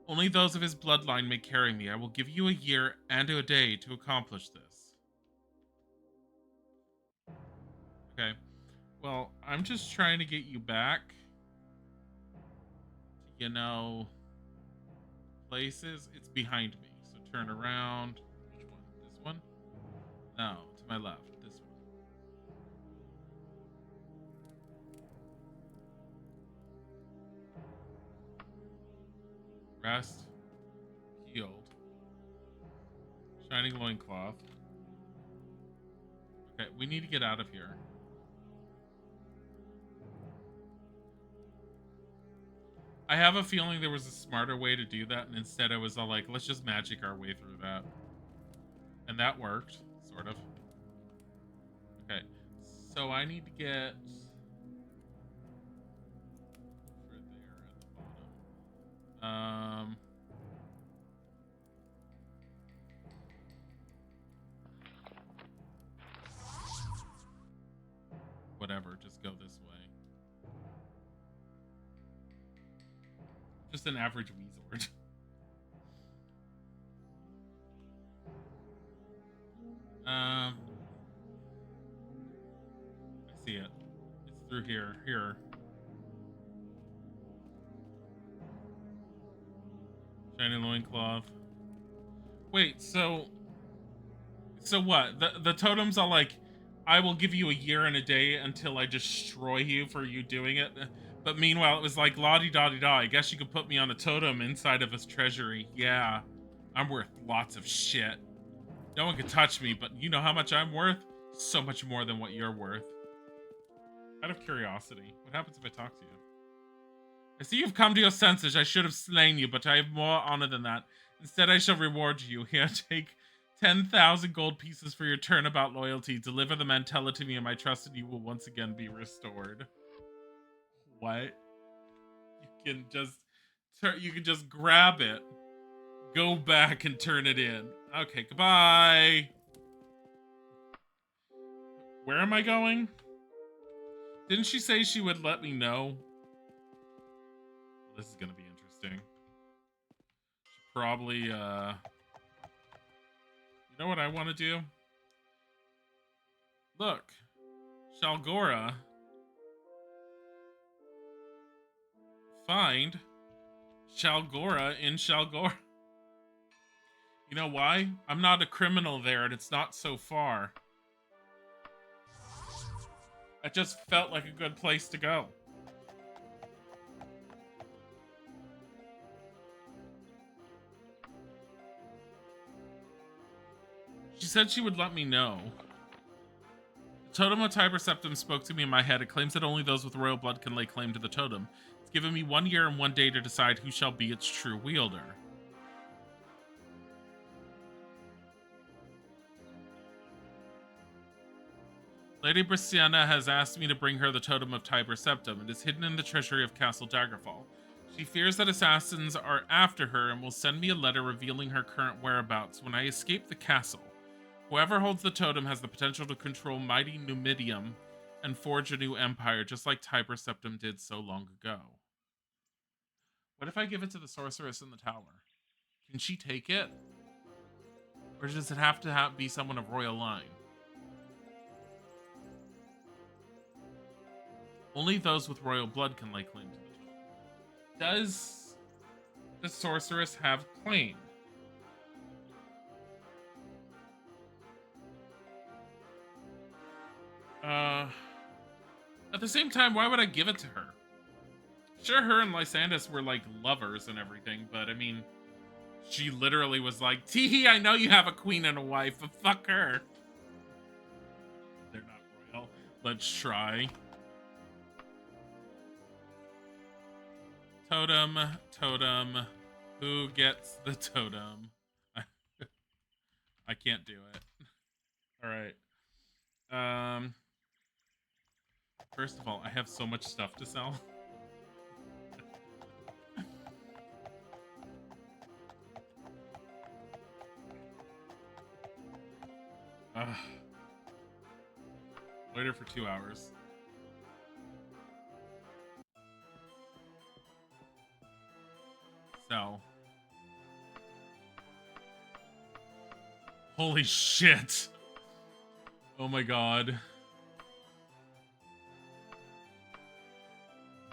Only those of his bloodline may carry me. I will give you a year and a day to accomplish this." Okay. Well, I'm just trying to get you back to, you know, places. It's behind me. So turn around. Which one? This one? No, to my left. This one. Rest. Healed. Shining loincloth. Okay, we need to get out of here. I have a feeling there was a smarter way to do that, and instead I was all like, let's just magic our way through that. And that worked, sort of. Okay, so I need to get over there at the bottom. Whatever, just go this way. Just an average Weezord. I see it. It's through here. Here. Shiny loincloth. Wait, so what? The totems are like, I will give you a year and a day until I destroy you for you doing it. But meanwhile, it was like, la-di-da-di-da, I guess you could put me on a totem inside of his treasury. Yeah, I'm worth lots of shit. No one can touch me, but you know how much I'm worth? So much more than what you're worth. Out of curiosity, what happens if I talk to you? I see you've come to your senses. I should have slain you, but I have more honor than that. Instead, I shall reward you. Here, take 10,000 gold pieces for your turnabout loyalty. Deliver them and tell it to me, and my trust in you will once again be restored. What? You can just grab it, go back and turn it in. Okay, goodbye. Where am I going? Didn't she say she would let me know? This is gonna be interesting. Should probably, you know what I want to do? Look, Shalgora. Find Shalgora in Shalgora. You know why? I'm not a criminal there, and it's not so far. It just felt like a good place to go. She said she would let me know. The totem of Tiber Septum spoke to me in my head. It claims that only those with royal blood can lay claim to the totem. It's given me 1 year and 1 day to decide who shall be its true wielder. Lady Brisciana has asked me to bring her the totem of Tiber Septum. It is hidden in the treasury of Castle Daggerfall. She fears that assassins are after her and will send me a letter revealing her current whereabouts when I escape the castle. Whoever holds the totem has the potential to control mighty Numidium and forge a new empire, just like Tiber Septum did so long ago. What if I give it to the sorceress in the tower? Can she take it? Or does it have to be someone of royal line? Only those with royal blood can lay claim to the totem. Does the sorceress have claim? At the same time, why would I give it to her? Sure, her and Lysandus were like lovers and everything, but I mean, she literally was like, "Teehee, I know you have a queen and a wife, but fuck her." They're not royal. Let's try. Totem, totem. Who gets the totem? I can't do it. All right. First of all, I have so much stuff to sell. Wait her for 2 hours. Sell. Holy shit. Oh my god.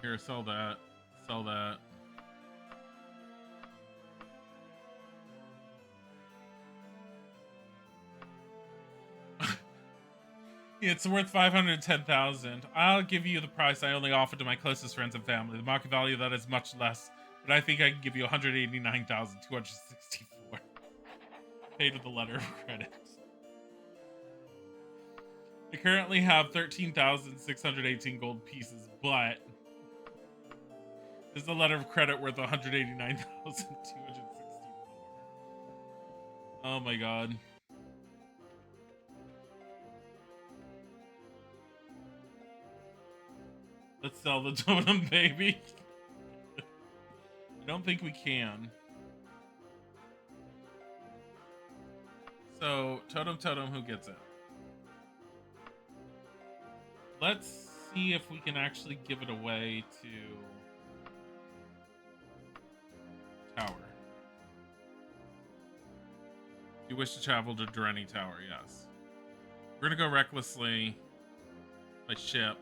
Here, sell that. Sell that. It's worth 510,000. I'll give you the price I only offer to my closest friends and family. The market value of that is much less, but I think I can give you 189,264. Paid with a letter of credit. I currently have 13,618 gold pieces, but there's a letter of credit worth 189,264. Oh my god. Let's sell the totem, baby. I don't think we can. So, totem, who gets it? Let's see if we can actually give it away to Tower. You wish to travel to Durrani Tower, yes. We're gonna go recklessly by ship.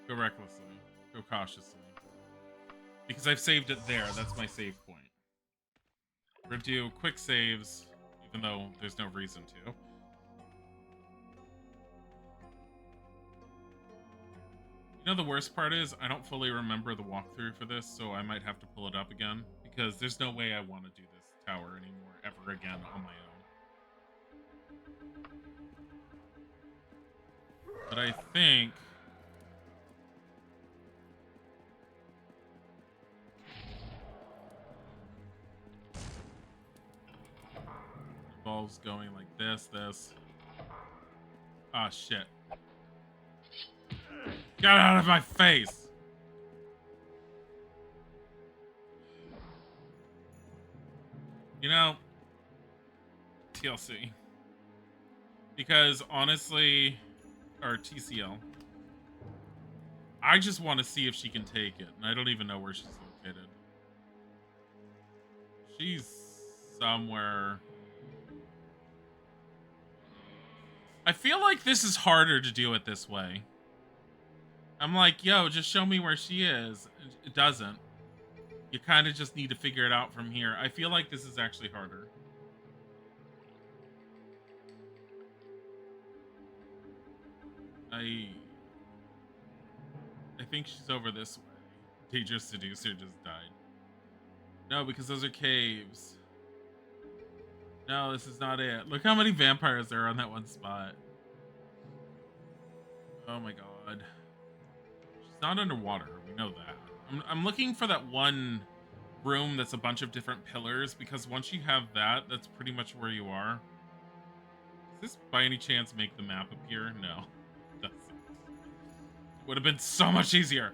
Go recklessly. Go cautiously. Because I've saved it there. That's my save point. We're gonna do quick saves, even though there's no reason to. You know, the worst part is I don't fully remember the walkthrough for this, so I might have to pull it up again. Because there's no way I want to do this tower anymore, ever again, on my own. But I think involves going like this. Ah, shit. Get out of my face! You know, TLC. Because honestly, or TCL. I just want to see if she can take it, and I don't even know where she's located. She's somewhere. I feel like this is harder to do it this way. I'm like, yo, just show me where she is. It doesn't. You kind of just need to figure it out from here. I feel like this is actually harder. I think she's over this way. Dangerous Seducer just died. No, because those are caves. No, this is not it. Look how many vampires there are on that one spot. Oh my god. She's not underwater. We know that. I'm looking for that one room that's a bunch of different pillars, because once you have that, that's pretty much where you are. Does this by any chance make the map appear? No. It doesn't. It would have been so much easier.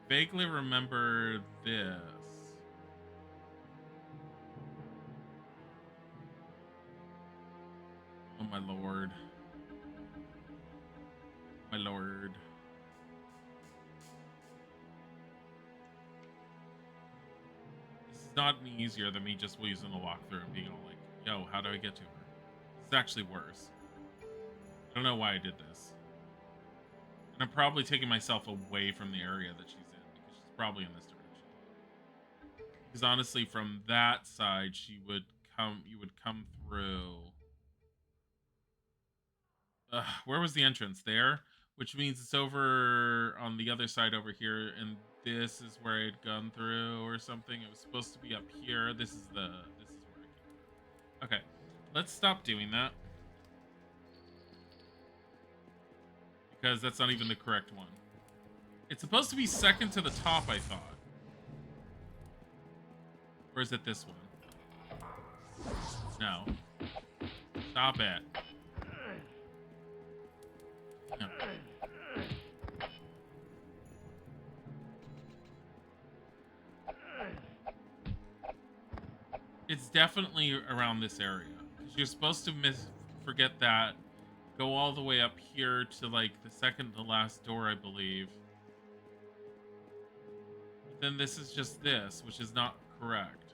I vaguely remember this. Oh my lord. My lord. This is not any easier than me just using a walkthrough and being all like, yo, how do I get to her? This is actually worse. I don't know why I did this. And I'm probably taking myself away from the area that she's in, because she's probably in this direction. Because honestly, from that side, you would come through. Where was the entrance? There? Which means it's over on the other side over here, and this is where I'd gone through or something. It was supposed to be up here. This is where I came through. Okay, let's stop doing that, because that's not even the correct one. It's supposed to be second to the top, I thought. Or is it this one? No. Stop it. No. It's definitely around this area. You're supposed to forget that. Go all the way up here to like the second to last door, I believe. But then this is just this, which is not correct.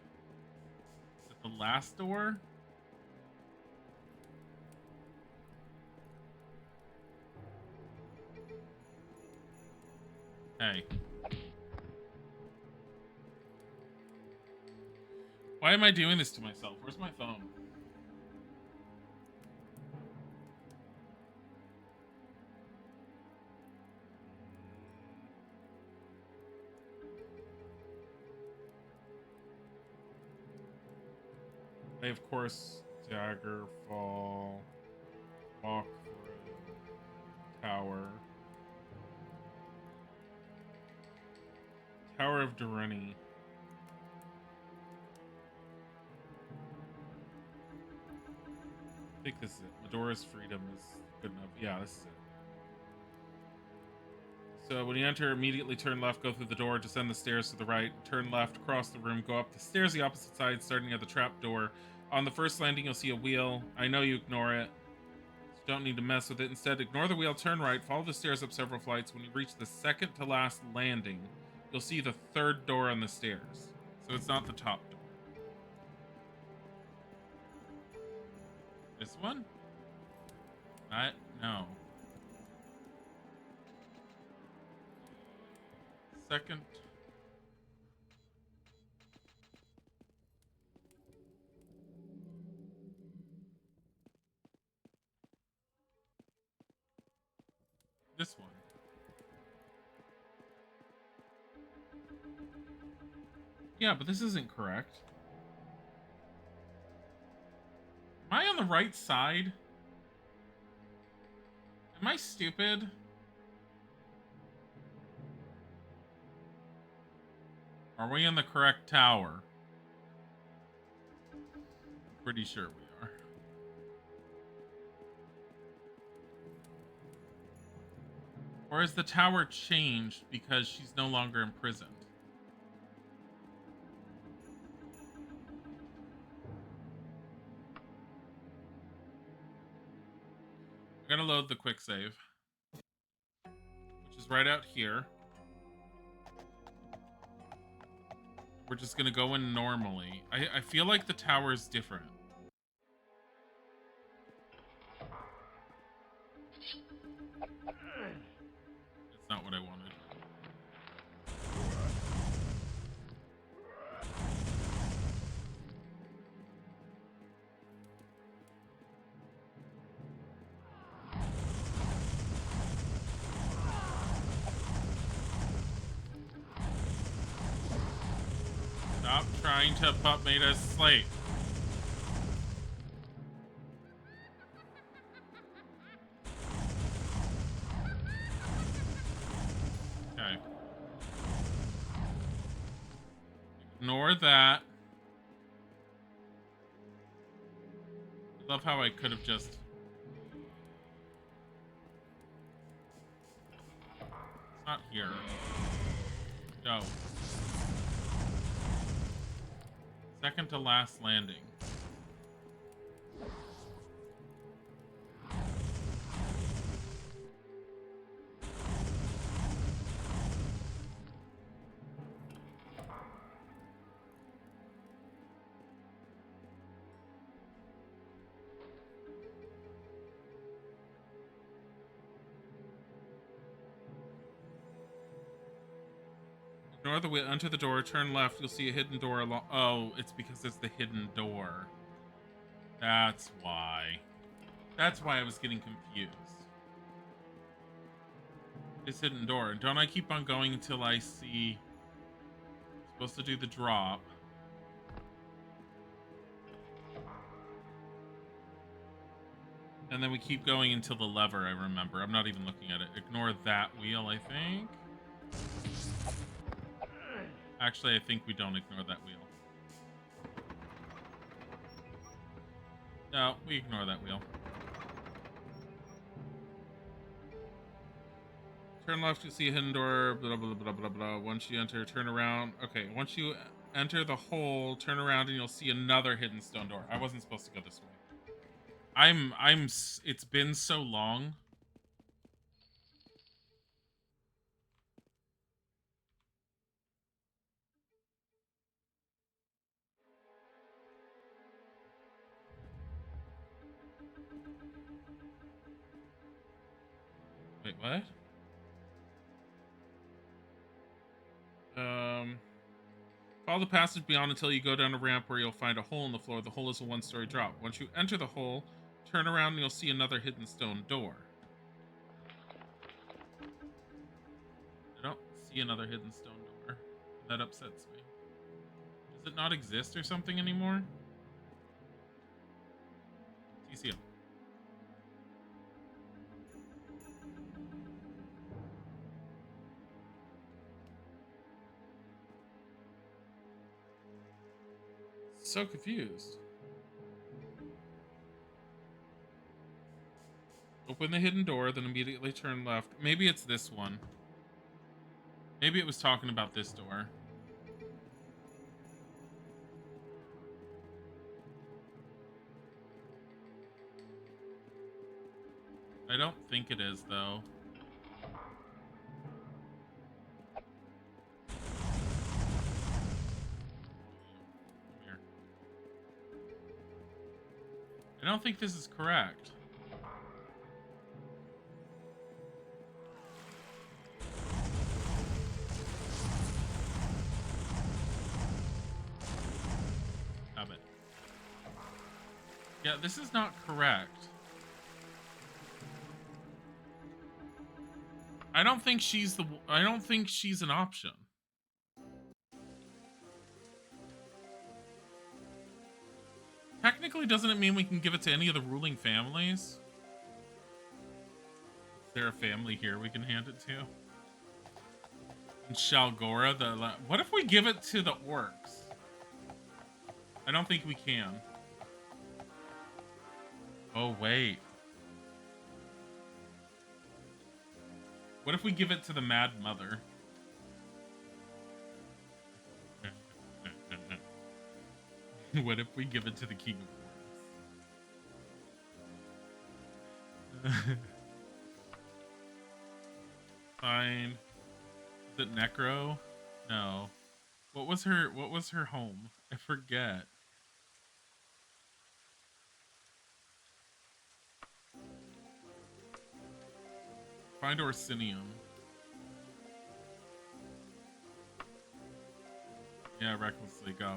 Is it the last door? Hey. Why am I doing this to myself? Where's my phone? I, of course, Daggerfall, walk through, tower. Tower of Durrani. I think this is it. Medora's Freedom is good enough. Yeah, this is it. So when you enter, immediately turn left, go through the door, descend the stairs to the right, turn left, cross the room, go up the stairs the opposite side, starting at the trap door. On the first landing, you'll see a wheel. I know you ignore it. So don't need to mess with it. Instead, ignore the wheel, turn right, follow the stairs up several flights. When you reach the second to last landing, you'll see the third door on the stairs. So it's not the top door. This one? No. Second. This one. Yeah, but this isn't correct. Am I on the right side? Am I stupid? Are we in the correct tower? Pretty sure we are. Or has the tower changed because she's no longer imprisoned? I'm gonna load the quick save, which is right out here. We're just gonna go in normally. I feel like the tower is different. It's not what I wanted. Stop trying to made us slate. Okay. Ignore that. I love how I could have just... It's not here. Go. Second to last landing. Ignore the wheel, enter the door, turn left, you'll see a hidden door along... Oh, it's because it's the hidden door. That's why. That's why I was getting confused. This hidden door. And don't I keep on going until I see... I'm supposed to do the drop. And then we keep going until the lever, I remember. I'm not even looking at it. Ignore that wheel, I think. Actually, I think we don't ignore that wheel. No, we ignore that wheel. Turn left, you see a hidden door, blah, blah, blah, blah, blah. Once you enter, turn around. Okay, once you enter the hole, turn around and you'll see another hidden stone door. I wasn't supposed to go this way. It's been so long. Wait, what? Follow the passage beyond until you go down a ramp where you'll find a hole in the floor. The hole is a one-story drop. Once you enter the hole, turn around and you'll see another hidden stone door. I don't see another hidden stone door. That upsets me. Does it not exist or something anymore? TCL. So confused. Open the hidden door, then immediately turn left. Maybe it's this one. Maybe it was talking about this door. I don't think it is, though. I don't think this is correct. Stop it. Yeah, this is not correct. I don't think she's an option. Technically, doesn't it mean we can give it to any of the ruling families? Is there a family here we can hand it to? And Shalgora, what if we give it to the orcs? I don't think we can. Oh, wait. What if we give it to the Mad Mother? What if we give it to the King of Orcs? Fine. Is it Necro? No. What was her home? I forget. Find Orsinium. Yeah, recklessly go.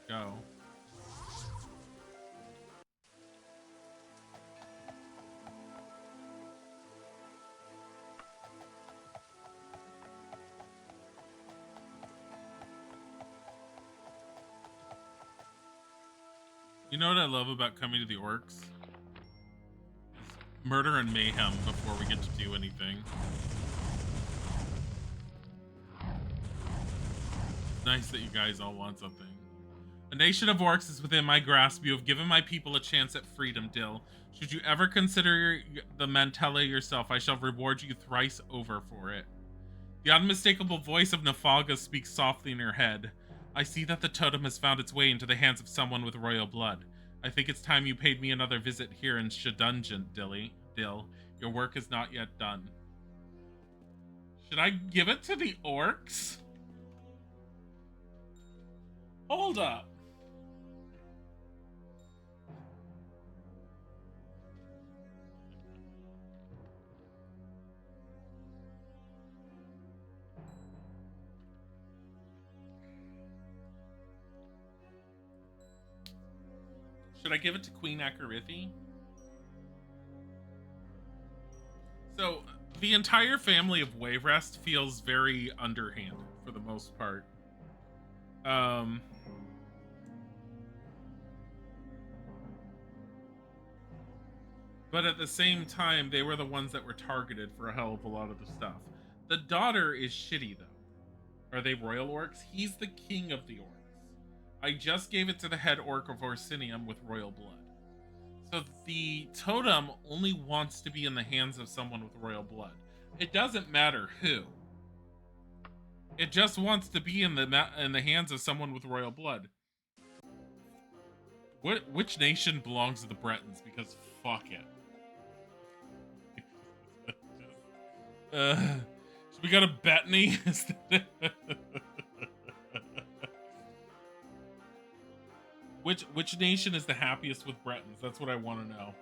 Go. You know what I love about coming to the orcs? Murder and mayhem before we get to do anything. Nice that you guys all want something. A nation of orcs is within my grasp. You have given my people a chance at freedom, Dill. Should you ever consider the Mantella yourself, I shall reward you thrice over for it. The unmistakable voice of Nafalga speaks softly in your head. I see that the totem has found its way into the hands of someone with royal blood. I think it's time you paid me another visit here in Shadungeon, Dill. Your work is not yet done. Should I give it to the orcs? Hold up. Should I give it to Queen Akarithi? So, the entire family of Wayrest feels very underhanded for the most part. But at the same time, they were the ones that were targeted for a hell of a lot of the stuff. The daughter is shitty, though. Are they royal orcs? He's the king of the orcs. I just gave it to the head orc of Orsinium with royal blood. So the totem only wants to be in the hands of someone with royal blood. It doesn't matter who. It just wants to be in the hands of someone with royal blood. Which nation belongs to the Bretons? Because fuck it. So we got a Bettany. Which nation is the happiest with Bretons? That's what I want to know.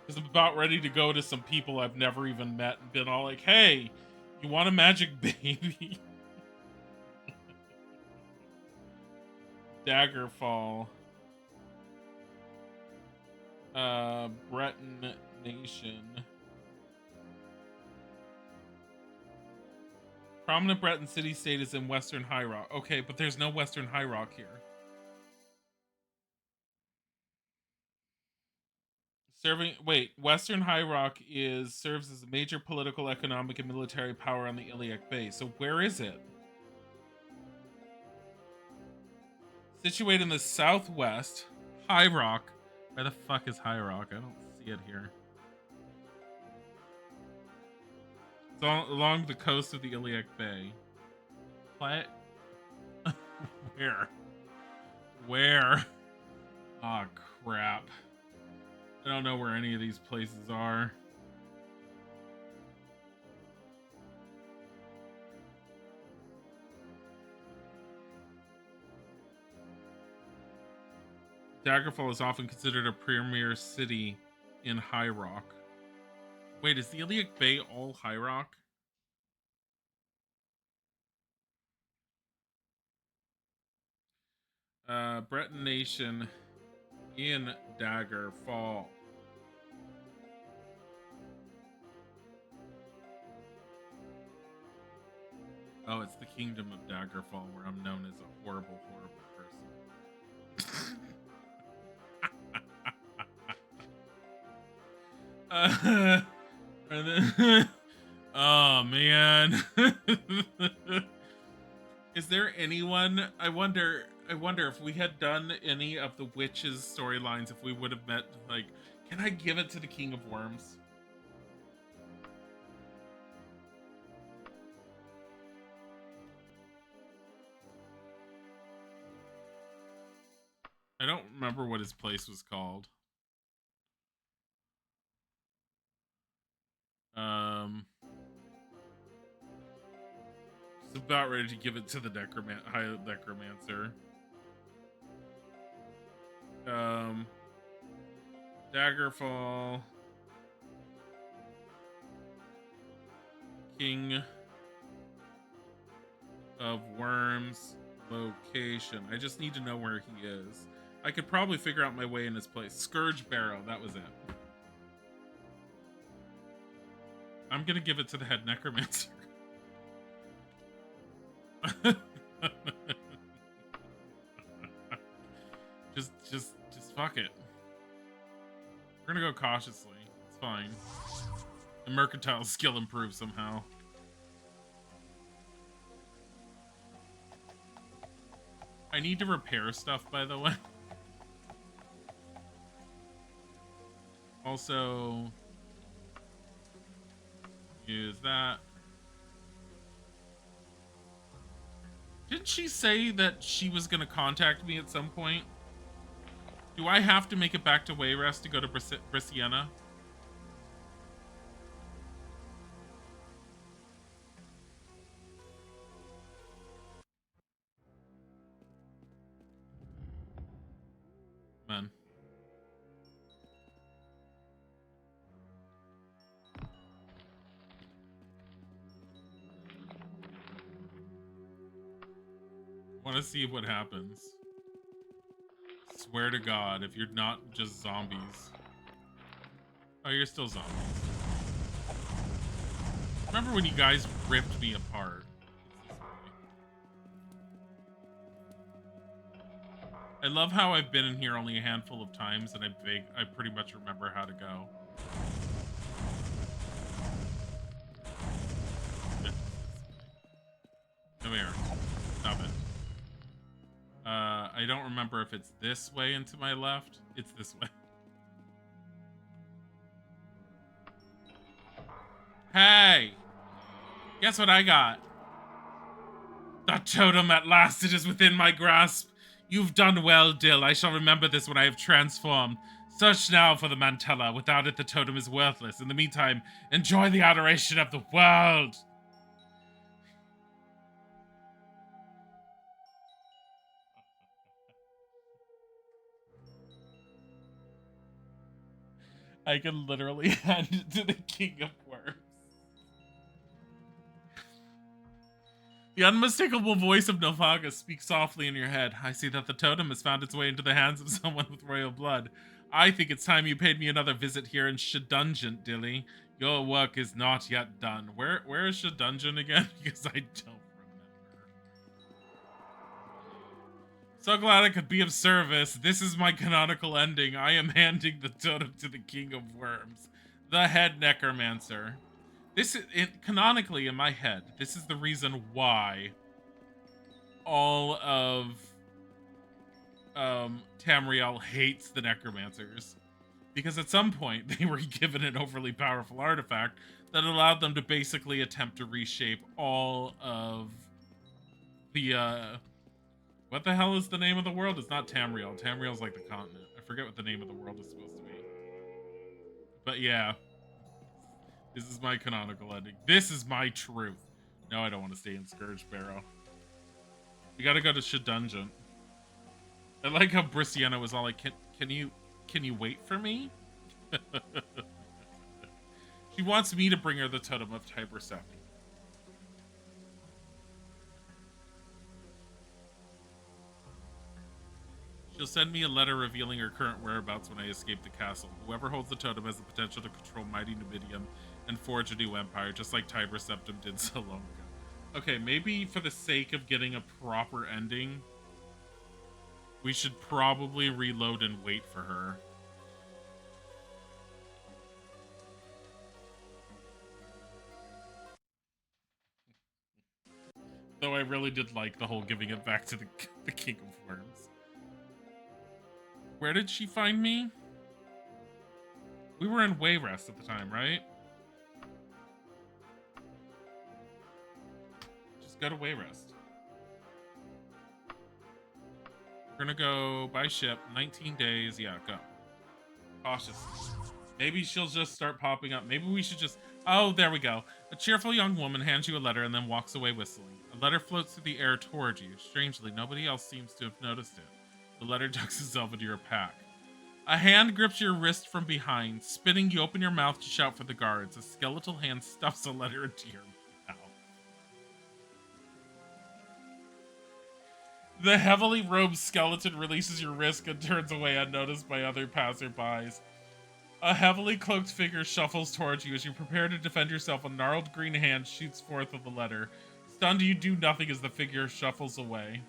Because I'm about ready to go to some people I've never even met and been all like, hey, you want a magic baby? Daggerfall. Breton nation. Prominent Breton city-state is in Western High Rock. Okay, but there's no Western High Rock here. Western High Rock serves as a major political, economic, and military power on the Iliac Bay. So where is it? Situated in the southwest, High Rock. Where the fuck is High Rock? I don't see it here. It's along the coast of the Iliac Bay. What? Where? Oh, crap. I don't know where any of these places are. Daggerfall is often considered a premier city in High Rock. Wait, is the Iliac Bay all High Rock? Breton Nation in Daggerfall. Oh, it's the Kingdom of Daggerfall, where I'm known as a horrible, horrible person. Oh, man. Is there anyone... I wonder if we had done any of the witches' storylines, if we would have met, like, can I give it to the King of Worms? I don't remember what his place was called. Just about ready to give it to the High Necromancer. Daggerfall. King of Worms location. I just need to know where he is. I could probably figure out my way in his place. Scourge Barrow, that was it. I'm gonna give it to the head necromancer. just fuck it. We're gonna go cautiously. It's fine. The mercantile skill improves somehow. I need to repair stuff, by the way. Also, use that. Didn't she say that she was going to contact me at some point? Do I have to make it back to Wayrest to go to Brisiena? Man. Want to see what happens. Swear to God, if you're not just zombies. Oh, you're still zombies. Remember when you guys ripped me apart? I love how I've been in here only a handful of times and I pretty much remember how to go. Come here. Stop it. I don't remember if it's this way and to my left. It's this way. Hey! Guess what I got? The totem at last, it is within my grasp. You've done well, Dill. I shall remember this when I have transformed. Search now for the mantella. Without it, the totem is worthless. In the meantime, enjoy the adoration of the world. I can literally hand it to the King of Worms. The unmistakable voice of Novaga speaks softly in your head. I see that the totem has found its way into the hands of someone with royal blood. I think it's time you paid me another visit here in Shedungeon, Dilly. Your work is not yet done. Where is Shedungeon again? Because I don't remember. So glad I could be of service. This is my canonical ending. I am handing the totem to the King of Worms, the head necromancer. This is canonically in my head. This is the reason why all of Tamriel hates the necromancers, because at some point they were given an overly powerful artifact that allowed them to basically attempt to reshape all of the what the hell is the name of the world? It's not Tamriel. Tamriel's like the continent. I forget what the name of the world is supposed to be. But yeah. This is my canonical ending. This is my truth. No, I don't want to stay in Scourge Barrow. We gotta go to Shedungeon. I like how Brisiena was all like, can you wait for me? She wants me to bring her the totem of Tiber Septim. She'll send me a letter revealing her current whereabouts when I escape the castle. Whoever holds the totem has the potential to control mighty Numidium and forge a new empire, just like Tiber Septim did so long ago. Okay, maybe for the sake of getting a proper ending, we should probably reload and wait for her. Though I really did like the whole giving it back to the King of Worms. Where did she find me? We were in Wayrest at the time, right? Just go to Wayrest. We're gonna go by ship, 19 days. Yeah, go. Cautious. Maybe she'll just start popping up. Maybe we should just... Oh, there we go. A cheerful young woman hands you a letter and then walks away whistling. A letter floats through the air towards you. Strangely, nobody else seems to have noticed it. The letter ducks itself into your pack. A hand grips your wrist from behind. Spinning, you open your mouth to shout for the guards. A skeletal hand stuffs a letter into your mouth. The heavily robed skeleton releases your wrist and turns away unnoticed by other passerbys. A heavily cloaked figure shuffles towards you as you prepare to defend yourself. A gnarled green hand shoots forth with the letter. Stunned, you do nothing as the figure shuffles away.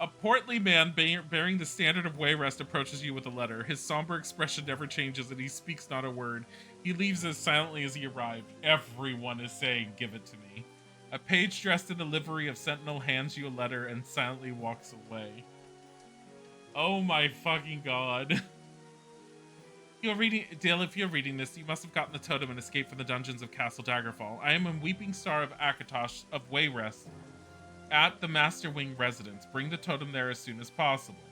A portly man bearing the standard of Wayrest approaches you with a letter. His somber expression never changes and he speaks not a word. He leaves as silently as he arrived. Everyone is saying, "Give it to me." A page dressed in the livery of Sentinel hands you a letter and silently walks away. Oh my fucking god. You're reading, Dale, if you're reading this, you must have gotten the totem and escaped from the dungeons of Castle Daggerfall. I am a Weeping Star of Akatosh of Wayrest at the Master Wing residence. Bring the totem there as soon as possible.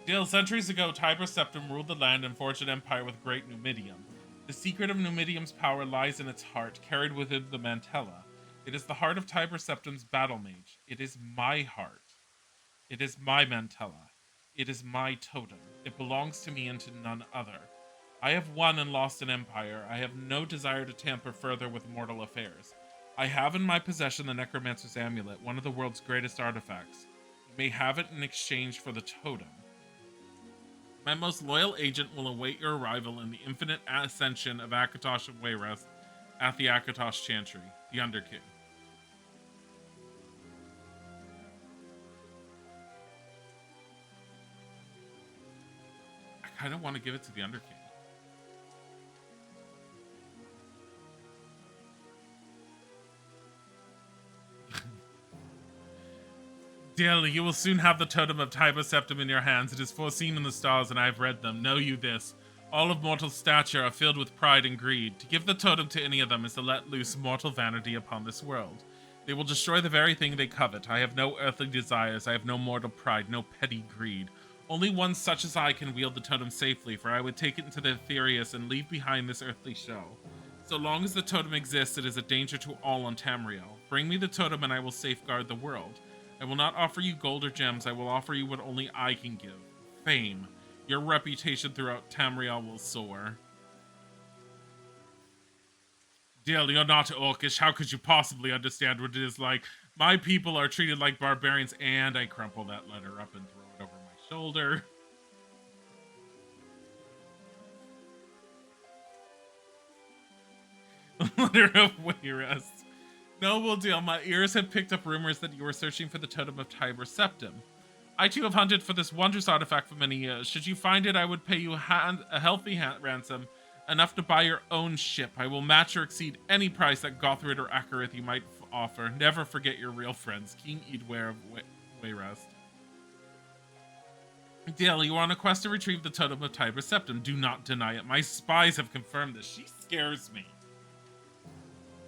Dale, centuries ago, Tiber Septim ruled the land and forged an empire with great Numidium. The secret of Numidium's power lies in its heart, carried within the mantella. It is the heart of Tiber Septim's battle mage. It is my heart. It is my mantella. It is my totem. It belongs to me and to none other. I have won and lost an empire. I have no desire to tamper further with mortal affairs. I have in my possession the Necromancer's Amulet, one of the world's greatest artifacts. You may have it in exchange for the totem. My most loyal agent will await your arrival in the infinite ascension of Akatosh of Wayrest at the Akatosh Chantry, the Underking. I kind of want to give it to the Underking. Dilly, you will soon have the totem of Tiber Septim in your hands. It is foreseen in the stars, and I have read them. Know you this. All of mortal stature are filled with pride and greed. To give the totem to any of them is to let loose mortal vanity upon this world. They will destroy the very thing they covet. I have no earthly desires. I have no mortal pride, no petty greed. Only one such as I can wield the totem safely, for I would take it into the Aetherius and leave behind this earthly show. So long as the totem exists, it is a danger to all on Tamriel. Bring me the totem and I will safeguard the world. I will not offer you gold or gems. I will offer you what only I can give. Fame. Your reputation throughout Tamriel will soar. Dill, you're not orcish. How could you possibly understand what it is like? My people are treated like barbarians, and I crumple that letter up and throw it over my shoulder. Letter of Wayrest. Noble Deal, my ears have picked up rumors that you were searching for the totem of Tiber Septim. I too have hunted for this wondrous artifact for many years. Should you find it, I would pay you a healthy ransom, enough to buy your own ship. I will match or exceed any price that Gothrid or Akarith you might offer. Never forget your real friends, King Edware of Wayrest. Dilly, you are on a quest to retrieve the totem of Tiber Septim. Do not deny it. My spies have confirmed this. She scares me.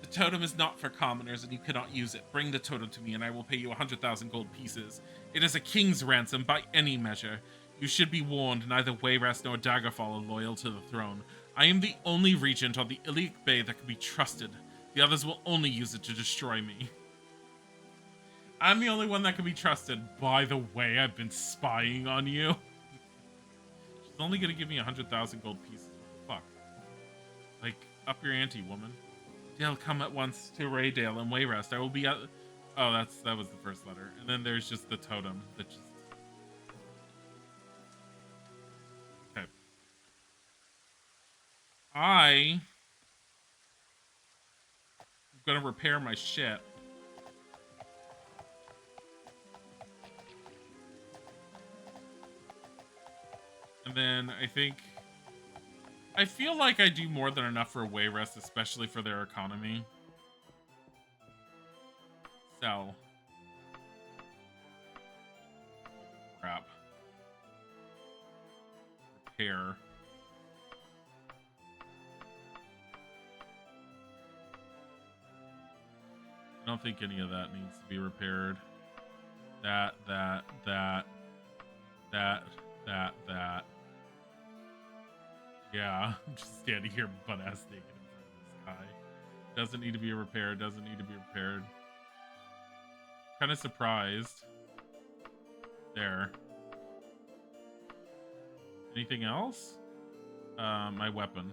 The totem is not for commoners, and you cannot use it. Bring the totem to me, and I will pay you 100,000 gold pieces. It is a king's ransom by any measure. You should be warned, neither Wayrest nor Daggerfall are loyal to the throne. I am the only regent on the Iliac Bay that can be trusted. The others will only use it to destroy me. I'm the only one that can be trusted. By the way, I've been spying on you. She's only going to give me 100,000 gold pieces. What the fuck? Like, up your ante, woman. Dale, come at once to Raydale and Wayrest. I will be at... Oh, that was the first letter. And then there's just the totem that just... Okay. I'm gonna repair my ship. And then I think... I feel like I do more than enough for Wayrest, especially for their economy. Sell. Crap. Repair. I don't think any of that needs to be repaired. That. Yeah, I'm just standing here butt-ass naked in front of this guy. Doesn't need to be repaired, doesn't need to be repaired. Kind of surprised. There. Anything else? My weapon.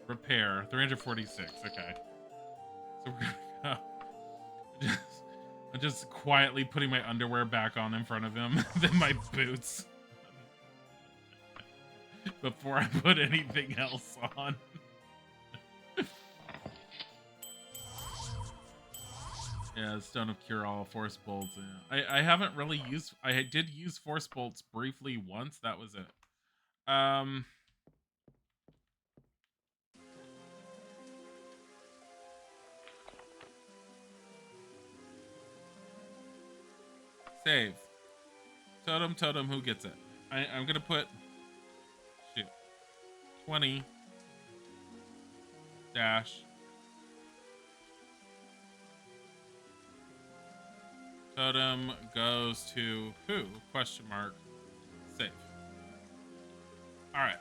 Repair, 346, okay. So we're gonna go. I'm just quietly putting my underwear back on in front of him, then my boots. Before I put anything else on. Yeah, Stone of Cure All, Force Bolts. Yeah. I haven't really used... I did use Force Bolts briefly once. That was it. Save. Totem, totem, who gets it? I'm gonna put, shoot, 20 dash totem goes to who? Question mark. Save. All right.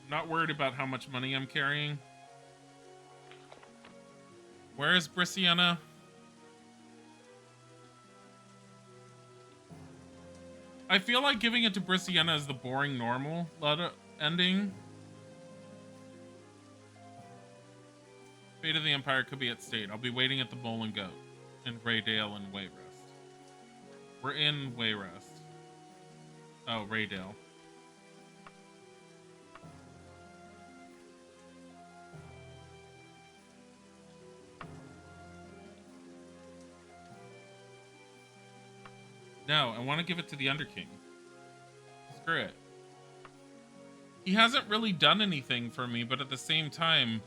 Not worried about how much money I'm carrying. Where is Brissiana? I feel like giving it to Brissiana is the boring normal ending. Fate of the Empire could be at stake. I'll be waiting at the Bull and Goat in Raydale and Wayrest. We're in Wayrest. Oh, Raydale. No, I want to give it to the Underking. Screw it. He hasn't really done anything for me, but at the same time,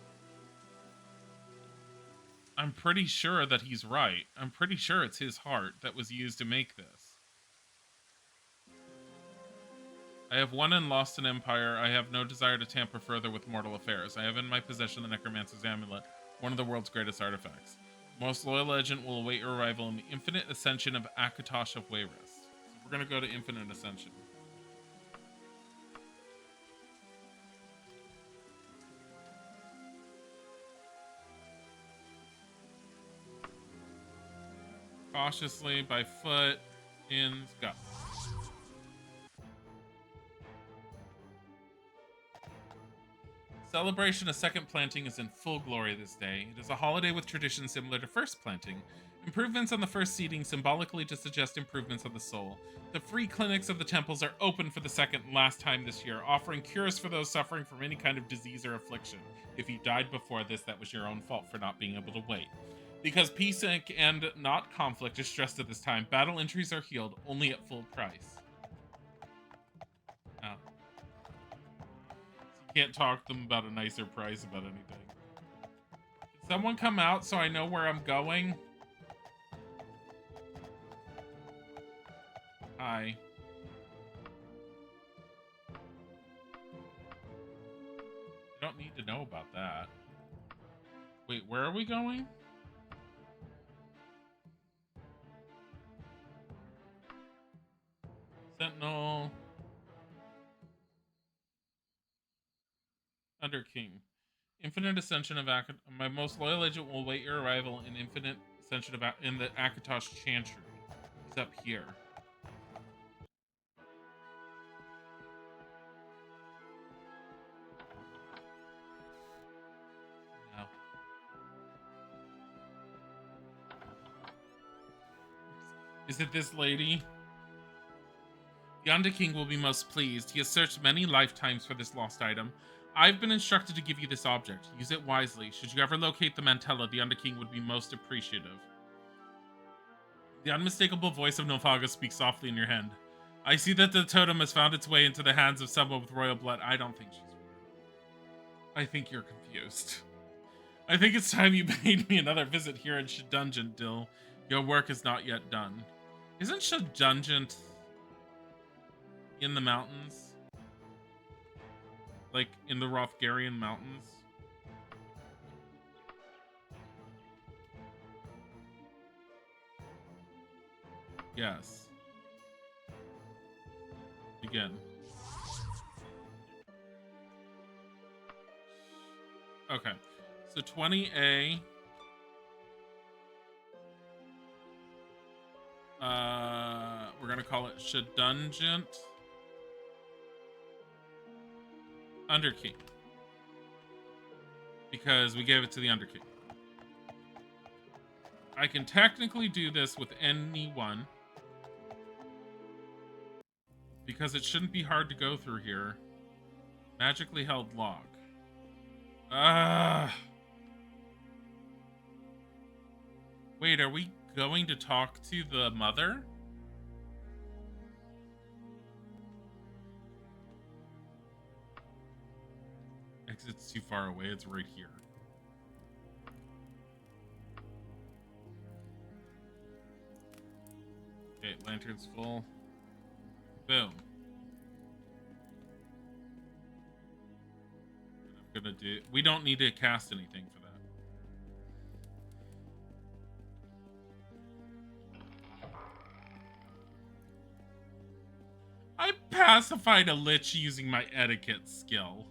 I'm pretty sure that he's right. I'm pretty sure it's his heart that was used to make this. I have won and lost an empire. I have no desire to tamper further with mortal affairs. I have in my possession the Necromancer's Amulet, one of the world's greatest artifacts. Most loyal agent will await your arrival in the infinite ascension of Akatosh of Wayrest. So we're going to go to infinite ascension. Cautiously, by foot, in, go. Celebration of second planting is in full glory this day. It is a holiday with traditions similar to first planting. Improvements on the first seeding symbolically to suggest improvements on the soul. The free clinics of the temples are open for the second and last time this year, offering cures for those suffering from any kind of disease or affliction. If you died before this, that was your own fault for not being able to wait. Because peace and not conflict is stressed at this time, battle entries are healed only at full price. Oh. So you can't talk to them about a nicer price about anything. Can someone come out so I know where I'm going? Hi. You don't need to know about that. Wait, where are we going? Sentinel. Underking. Infinite Ascension of Akatosh. My most loyal agent will await your arrival in Infinite Ascension of in the Akatosh Chantry. It's up here. No. Is it this lady? The Underking will be most pleased. He has searched many lifetimes for this lost item. I've been instructed to give you this object. Use it wisely. Should you ever locate the Mantella, the Underking would be most appreciative. The unmistakable voice of Nilfgaard speaks softly in your head. I see that the totem has found its way into the hands of someone with royal blood. I don't think she's royal. I think you're confused. I think it's time you paid me another visit here in Shedungent, Dill. Your work is not yet done. Isn't Shedungent in the mountains? Like, in the Rothgarian mountains? Yes. Begin. Okay. So 20A. We're gonna call it Shedungent Underking. Because we gave it to the Underking. I can technically do this with anyone. Because it shouldn't be hard to go through here. Magically held log. Wait, are we going to talk to the mother? Exit's too far away. It's right here. lanterns full. Boom. I'm gonna do. We don't need to cast anything for that. I pacified a lich using my etiquette skill.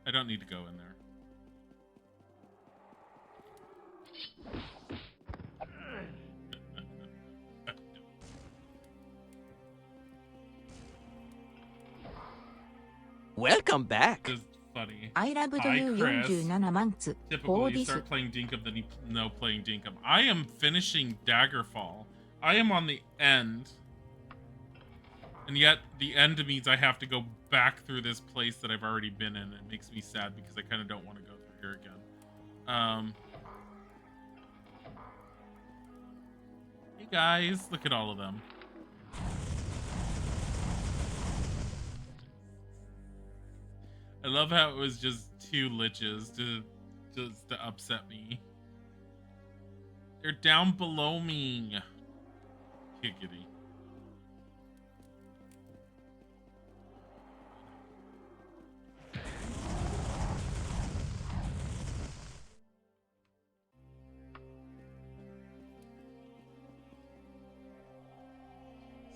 I don't need to go in there. Welcome back. This is funny. I love you 47 months. Typically, you start playing Dinkum, then you know playing Dinkum. I am finishing Daggerfall. I am on the end. And yet, the end means I have to go back through this place that I've already been in. It makes me sad because I kind of don't want to go through here again. Hey guys, look at all of them. I love how it was just 2 liches to upset me. They're down below me. Giggity.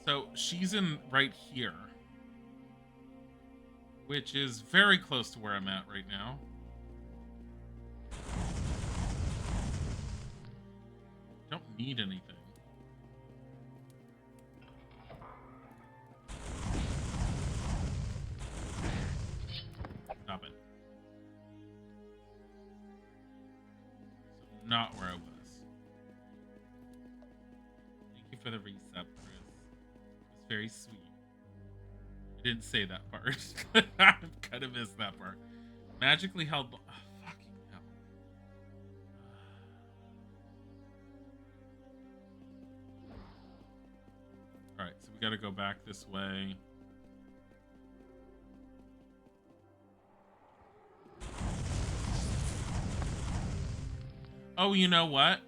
So she's in right here, which is very close to where I'm at right now. Don't need anything. Stop it. So not where I was. Thank you for the reset, Chris. It's very sweet. I didn't say that part. I kind of missed that part. Magically held. Oh, fucking hell. Alright, so we gotta go back this way. Oh, you know what?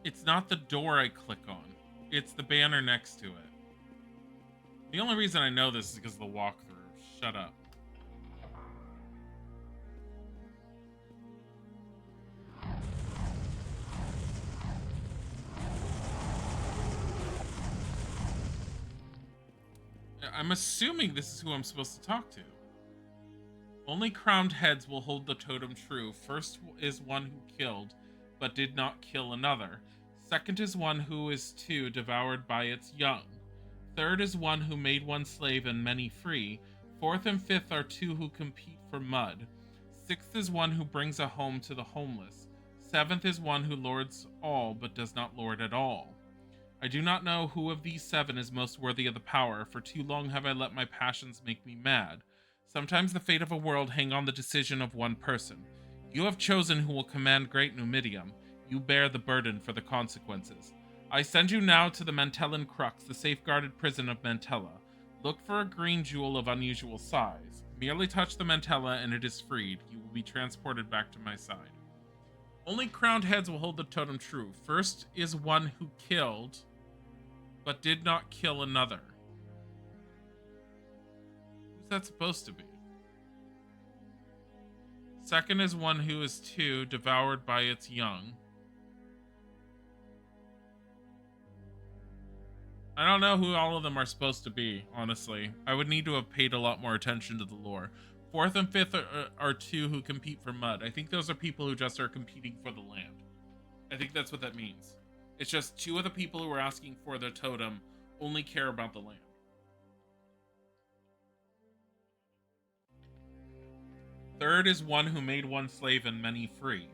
It's not the door I click on. It's the banner next to it. The only reason I know this is because of the walkthrough. Shut up. I'm assuming this is who I'm supposed to talk to. Only crowned heads will hold the totem true. First is one who killed, but did not kill another. Second is one who is too devoured by its young. Third is one who made one slave and many free. Fourth and fifth are 2 who compete for mud. Sixth is one who brings a home to the homeless. Seventh is one who lords all but does not lord at all. I do not know who of these 7 is most worthy of the power, for too long have I let my passions make me mad. Sometimes the fate of a world hang on the decision of one person. You have chosen who will command Great Numidium. You bear the burden for the consequences. I send you now to the Mantellan Crux, the safeguarded prison of Mantella. Look for a green jewel of unusual size. Merely touch the Mantella and it is freed. You will be transported back to my side. Only crowned heads will hold the totem true. First is one who killed, but did not kill another. Who's that supposed to be? Second is one who is too devoured by its young. I don't know who all of them are supposed to be, honestly. I would need to have paid a lot more attention to the lore. Fourth and fifth are 2 who compete for mud. I think those are people who just are competing for the land. I think that's what that means. It's just 2 of the people who are asking for the totem only care about the land. Third is one who made one slave and many free.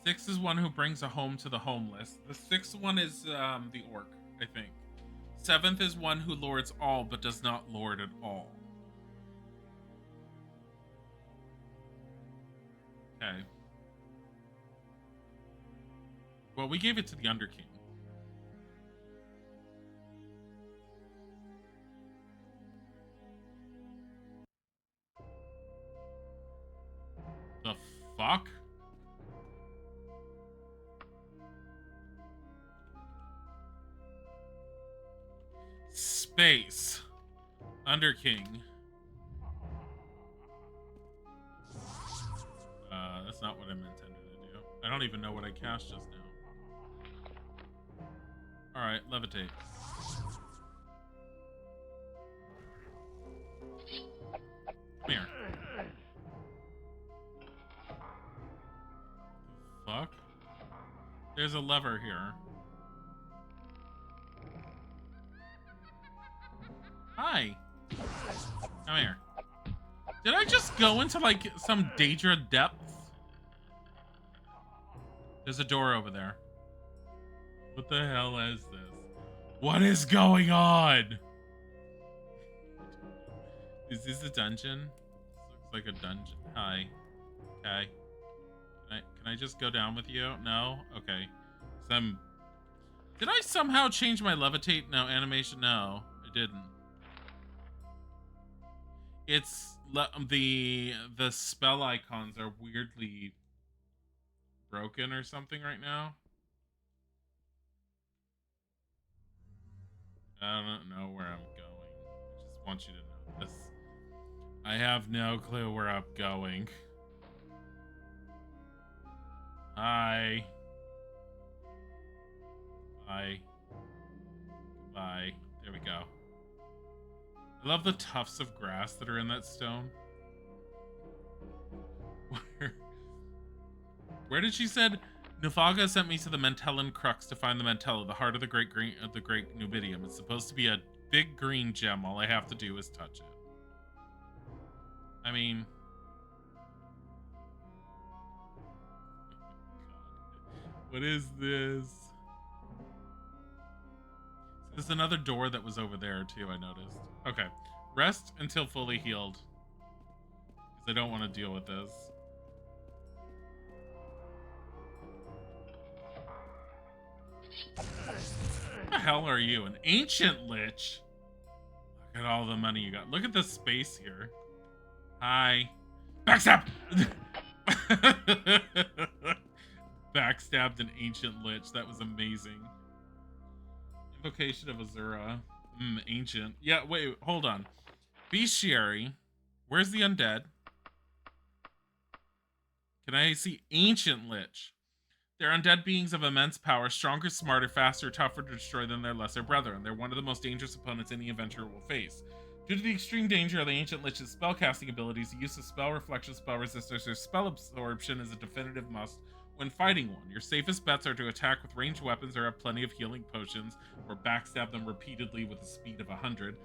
Sixth is one who brings a home to the homeless. The 6th one is the orc, I think. 7th is one who lords all but does not lord at all. Okay. Well, we gave it to the Underking. The fuck? Space. Under King. That's not what I'm intended to do. I don't even know what I cast just now. Alright, levitate. Come here. Fuck? There's a lever here. Hi. Come here. Did I just go into like some Daedra depth? There's a door over there. What the hell is this? What is going on? Is this a dungeon? This looks like a dungeon. Hi. Okay. Can I just go down with you? No? Okay. Did I somehow change my levitate? No. Animation? No. I didn't. It's the spell icons are weirdly broken or something right now. I don't know where I'm going. I just want you to know this. I have no clue where I'm going. Hi. Bye. Bye. There we go. I love the tufts of grass that are in that stone. Where did she said? Nufaga sent me to the Mentellan Crux to find the Mentella, the heart of the great Nubidium. It's supposed to be a big green gem. All I have to do is touch it. I mean, what is this? There's another door that was over there too, I noticed. Okay. Rest until fully healed. Because I don't want to deal with this. What the hell are you? An ancient lich? Look at all the money you got. Look at the space here. Hi. Backstab! Backstabbed an ancient lich. That was amazing. Invocation of Azura. Ancient. Yeah, wait, hold on. Bestiary. Where's the undead? Can I see ancient lich? They're undead beings of immense power, stronger, smarter, faster, tougher to destroy than their lesser brethren. They're one of the most dangerous opponents any adventurer will face. Due to the extreme danger of the ancient lich's spellcasting abilities, the use of spell reflection, spell resistance, or spell absorption is a definitive must when fighting one. Your safest bets are to attack with ranged weapons or have plenty of healing potions, or backstab them repeatedly with a speed of 100.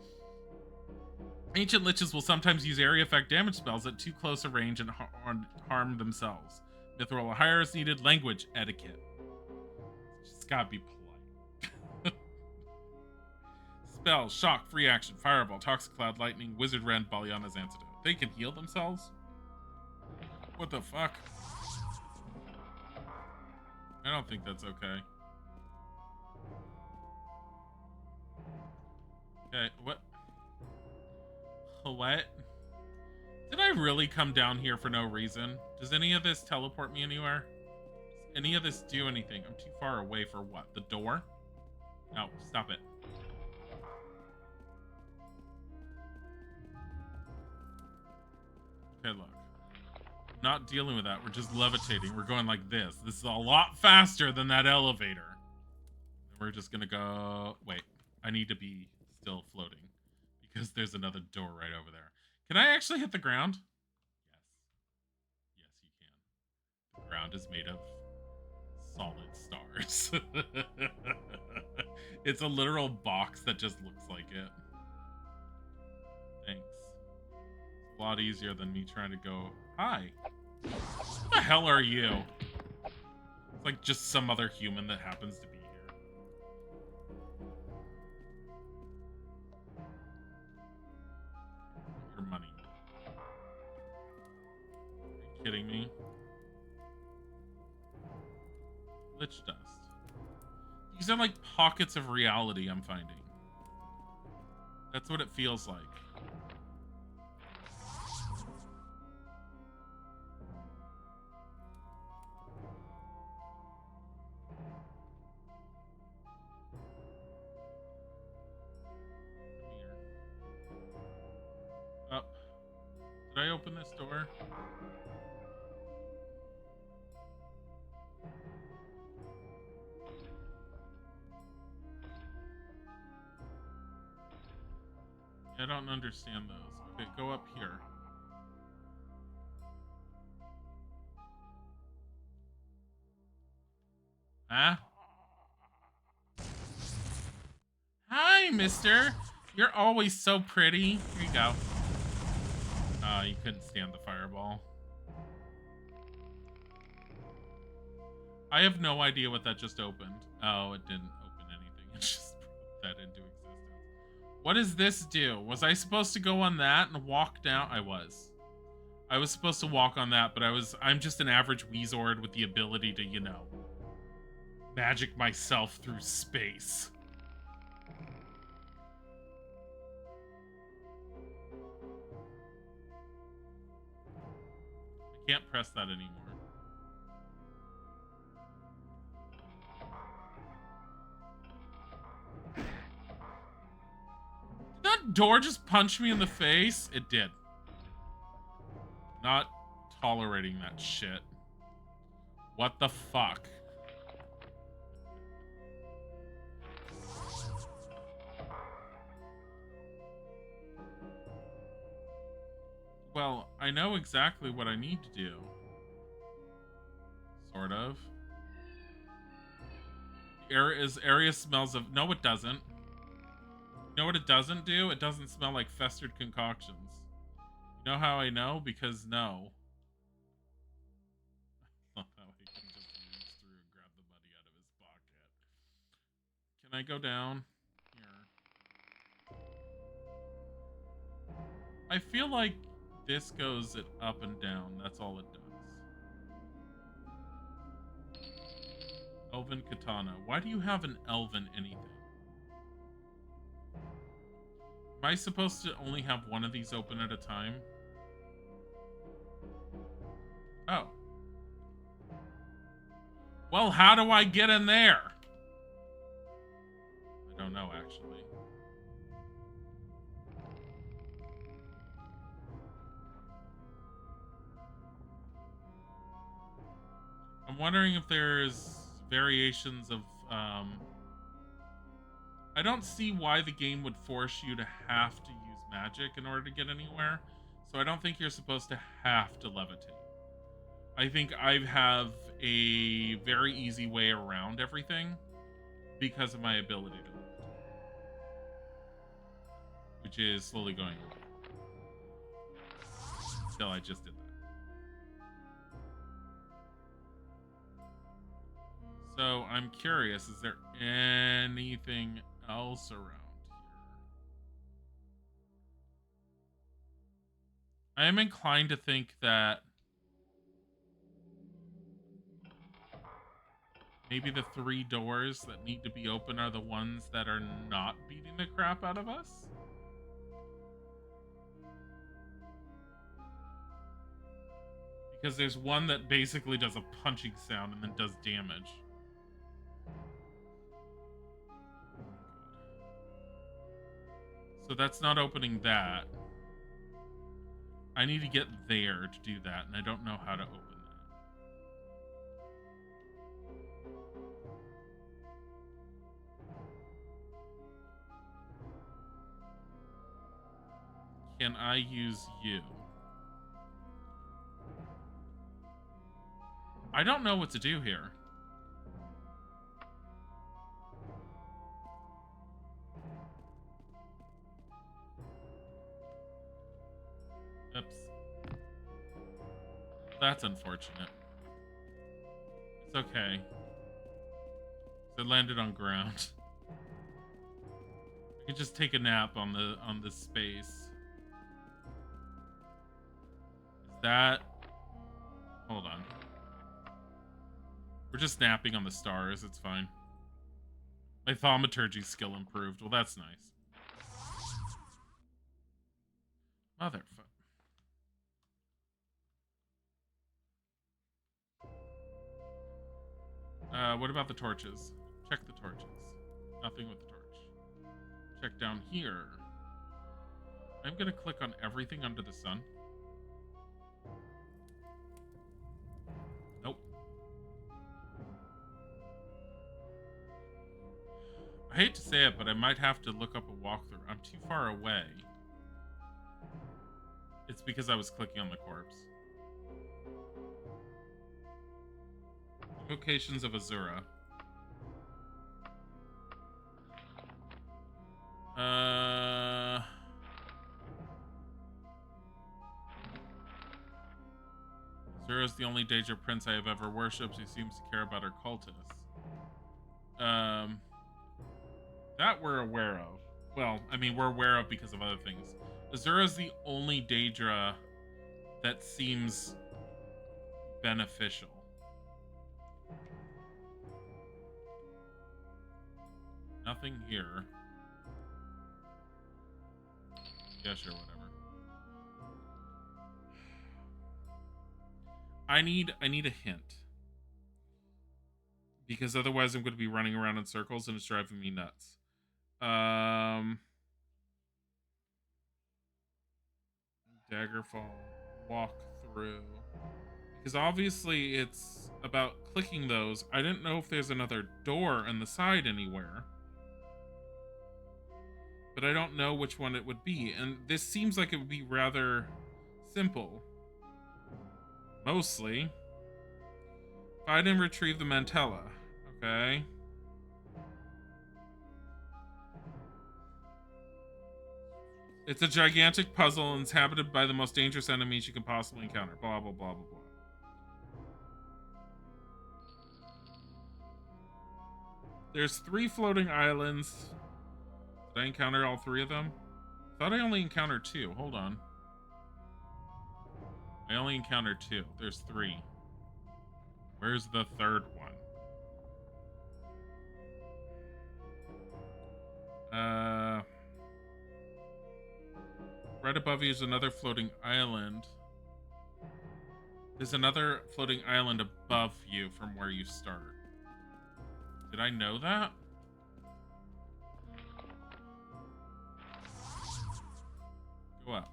Ancient liches will sometimes use area effect damage spells at too close a range and harm themselves. Mithril hire is needed. Language etiquette. Just gotta be polite. Spell, shock, free action, fireball, toxic cloud, lightning, wizard rend, Balyana's antidote. They can heal themselves? What the fuck? I don't think that's okay. Okay, what? What? Did I really come down here for no reason? Does any of this teleport me anywhere? Does any of this do anything? I'm too far away for what? The door? No, stop it. Okay, look. Not dealing with that. We're just levitating. We're going like this. This is a lot faster than that elevator. And we're just gonna go... Wait. I need to be still floating. Because there's another door right over there. Can I actually hit the ground? Yes. Yes, you can. The ground is made of solid stars. It's a literal box that just looks like it. Thanks. It's a lot easier than me trying to go... Hi. What the hell are you? It's like just some other human that happens to be here. Your money. Are you kidding me? Lich dust. These are like pockets of reality I'm finding. That's what it feels like. open this door? I don't understand those. Okay, go up here. Huh? Hi, mister. You're always so pretty. Here you go. You couldn't stand the fireball. I have no idea what that just opened. Oh, it didn't open anything. It just brought that into existence. What does this do? Was I supposed to go on that and walk down? I was. I was supposed to walk on that, but I'm just an average Weezord with the ability to, you know, magic myself through space. I can't press that anymore. Did that door just punch me in the face? It did. Not tolerating that shit. What the fuck? Well, I know exactly what I need to do. Sort of. The area smells of... No, it doesn't. You know what it doesn't do? It doesn't smell like festered concoctions. You know how I know? Because no. I love how he can just reach through and grab the money out of his pocket. Can I go down here? I feel like this goes it up and down. That's all it does. Elven katana. Why do you have an elven anything? Am I supposed to only have one of these open at a time? Oh. Well, how do I get in there? I don't know, actually. I'm wondering if there's variations of, I don't see why the game would force you to have to use magic in order to get anywhere. So I don't think you're supposed to have to levitate. I think I have a very easy way around everything because of my ability to levitate. Which is slowly going away. Until I just did that. So I'm curious, is there anything else around here? I am inclined to think that maybe the 3 doors that need to be open are the ones that are not beating the crap out of us. Because there's one that basically does a punching sound and then does damage. So that's not opening that. I need to get there to do that, and I don't know how to open that. Can I use you? I don't know what to do here. Oops. That's unfortunate. It's okay. It landed on ground. I can just take a nap on the space. Is that... Hold on. We're just napping on the stars. It's fine. My thaumaturgy skill improved. Well, that's nice. Motherfucker. What about the torches? Check the torches. Nothing with the torch. Check down here. I'm gonna click on everything under the sun. I hate to say it, but I might have to look up a walkthrough. I'm too far away. It's because I was clicking on the corpse. Invocations of Azura. Azura is the only Daedra prince I have ever worshipped who seems to care about her cultists. That we're aware of. Well, I mean, we're aware of because of other things. Azura is the only Daedra that seems beneficial. Nothing here. Yeah, sure, whatever. I need a hint. Because otherwise I'm going to be running around in circles and it's driving me nuts. Daggerfall walkthrough. Because obviously it's about clicking those. I didn't know if there's another door on the side anywhere. But I don't know which one it would be. And this seems like it would be rather simple. Mostly. Find and retrieve the Mantella. Okay. It's a gigantic puzzle inhabited by the most dangerous enemies you can possibly encounter. Blah, blah, blah, blah, blah. There's 3 floating islands. Did I encounter all 3 of them? I thought I only encountered 2. Hold on. I only encountered 2. There's 3. Where's the 3rd one? Right above you is another floating island. There's another floating island above you from where you start. Did I know that? Go up.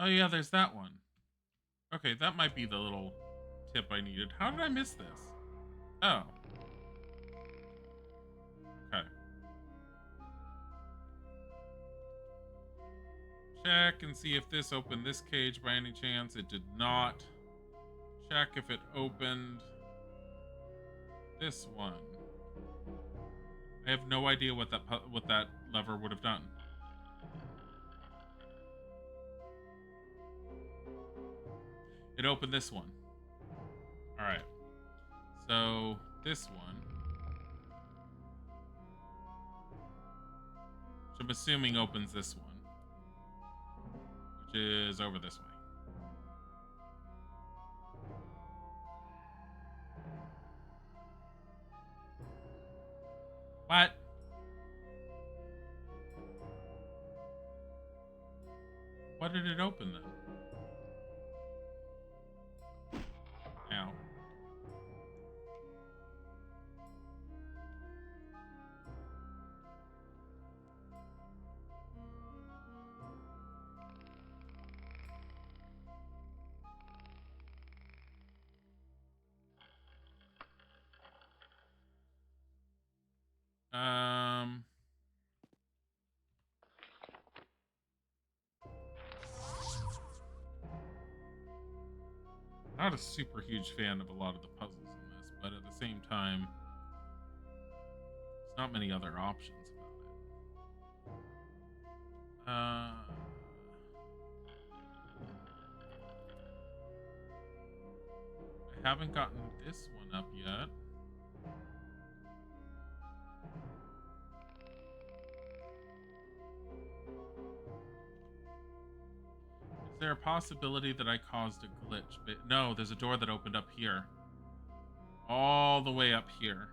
Oh yeah, there's that one. Okay, that might be the little tip I needed. How did I miss this? Oh. Okay. Check and see if this opened this cage by any chance. It did not. Check if it opened this one. I have no idea what that lever would have done. It opened this one. All right. So this one, which I'm assuming opens this one, which is over this way. What? What did it open then? Ow. Not a super huge fan of a lot of the puzzles in this, but at the same time, there's not many other options about it. I haven't gotten this one up yet. Is there a possibility that I caused a glitch? But no, there's a door that opened up here. All the way up here.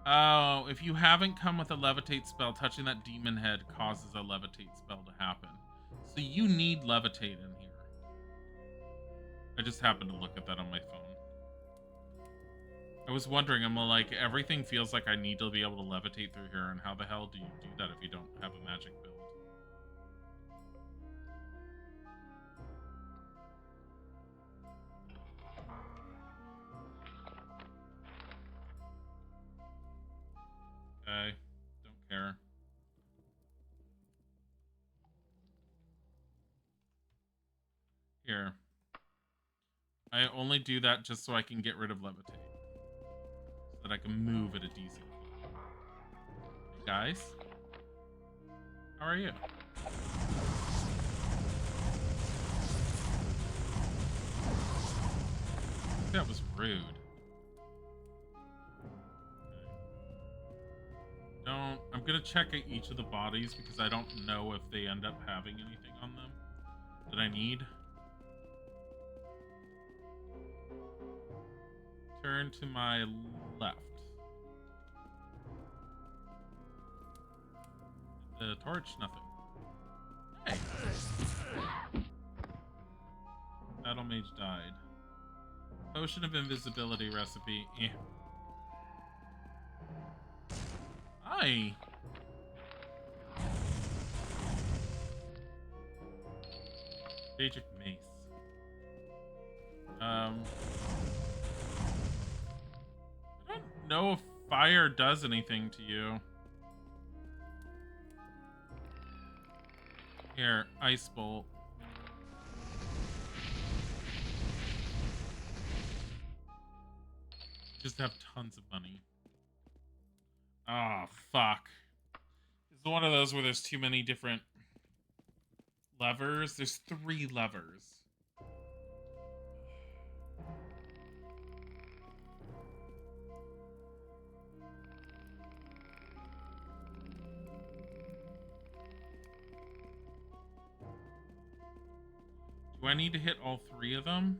Oh, if you haven't come with a levitate spell, touching that demon head causes a levitate spell to happen. So you need levitate in here. I just happened to look at that on my phone. I was wondering, I'm like, everything feels like I need to be able to levitate through here, and how the hell do you do that if you don't have a magic build? Okay, don't care. Here. I only do that just so I can get rid of levitate. So that I can move at a decent speed. Hey guys. How are you? That was rude. Okay. I'm gonna check at each of the bodies because I don't know if they end up having anything on them that I need. Turn to my left. The torch, nothing. Hey! Battle Mage died. Potion of invisibility recipe. Eh. Hi! Strategic mace. I don't know if fire does anything to you. Here, ice bolt. Just have tons of money. Ah, oh, fuck. It's one of those where there's too many different levers. There's 3 levers. Do I need to hit all 3 of them?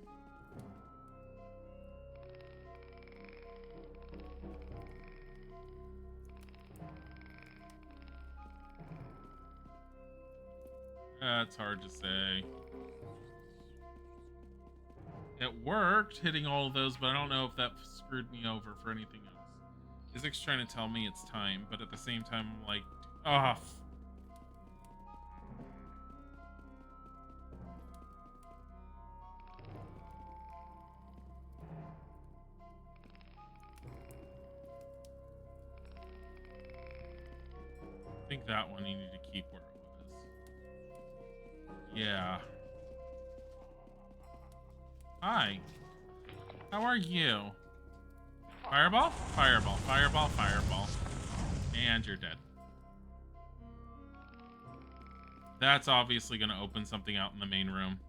That's hard to say. It worked, hitting all of those, but I don't know if that screwed me over for anything else. Physics trying to tell me it's time, but at the same time, I'm like, oh. I think that one you need to keep where it was. Yeah. Hi. How are you? Fireball? Fireball, fireball, fireball. And you're dead. That's obviously going to open something out in the main room.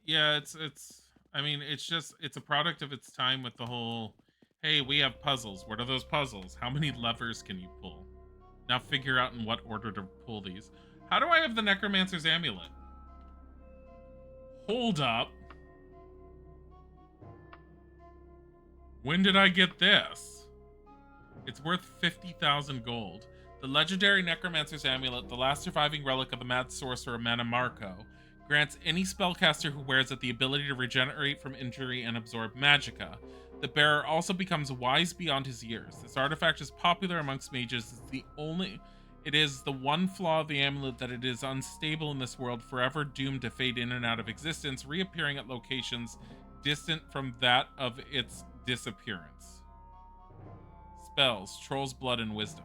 Yeah, I mean, it's a product of its time with the whole, hey, we have puzzles. What are those puzzles? How many levers can you pull? Now figure out in what order to pull these. How do I have the Necromancer's Amulet? Hold up. When did I get this? It's worth 50,000 gold. The legendary Necromancer's Amulet, the last surviving relic of the mad sorcerer Manamarco, grants any spellcaster who wears it the ability to regenerate from injury and absorb magicka. The bearer also becomes wise beyond his years. This artifact is popular amongst mages. It is the one flaw of the amulet that it is unstable in this world, forever doomed to fade in and out of existence, reappearing at locations distant from that of its disappearance. Spells, Troll's Blood, and Wisdom.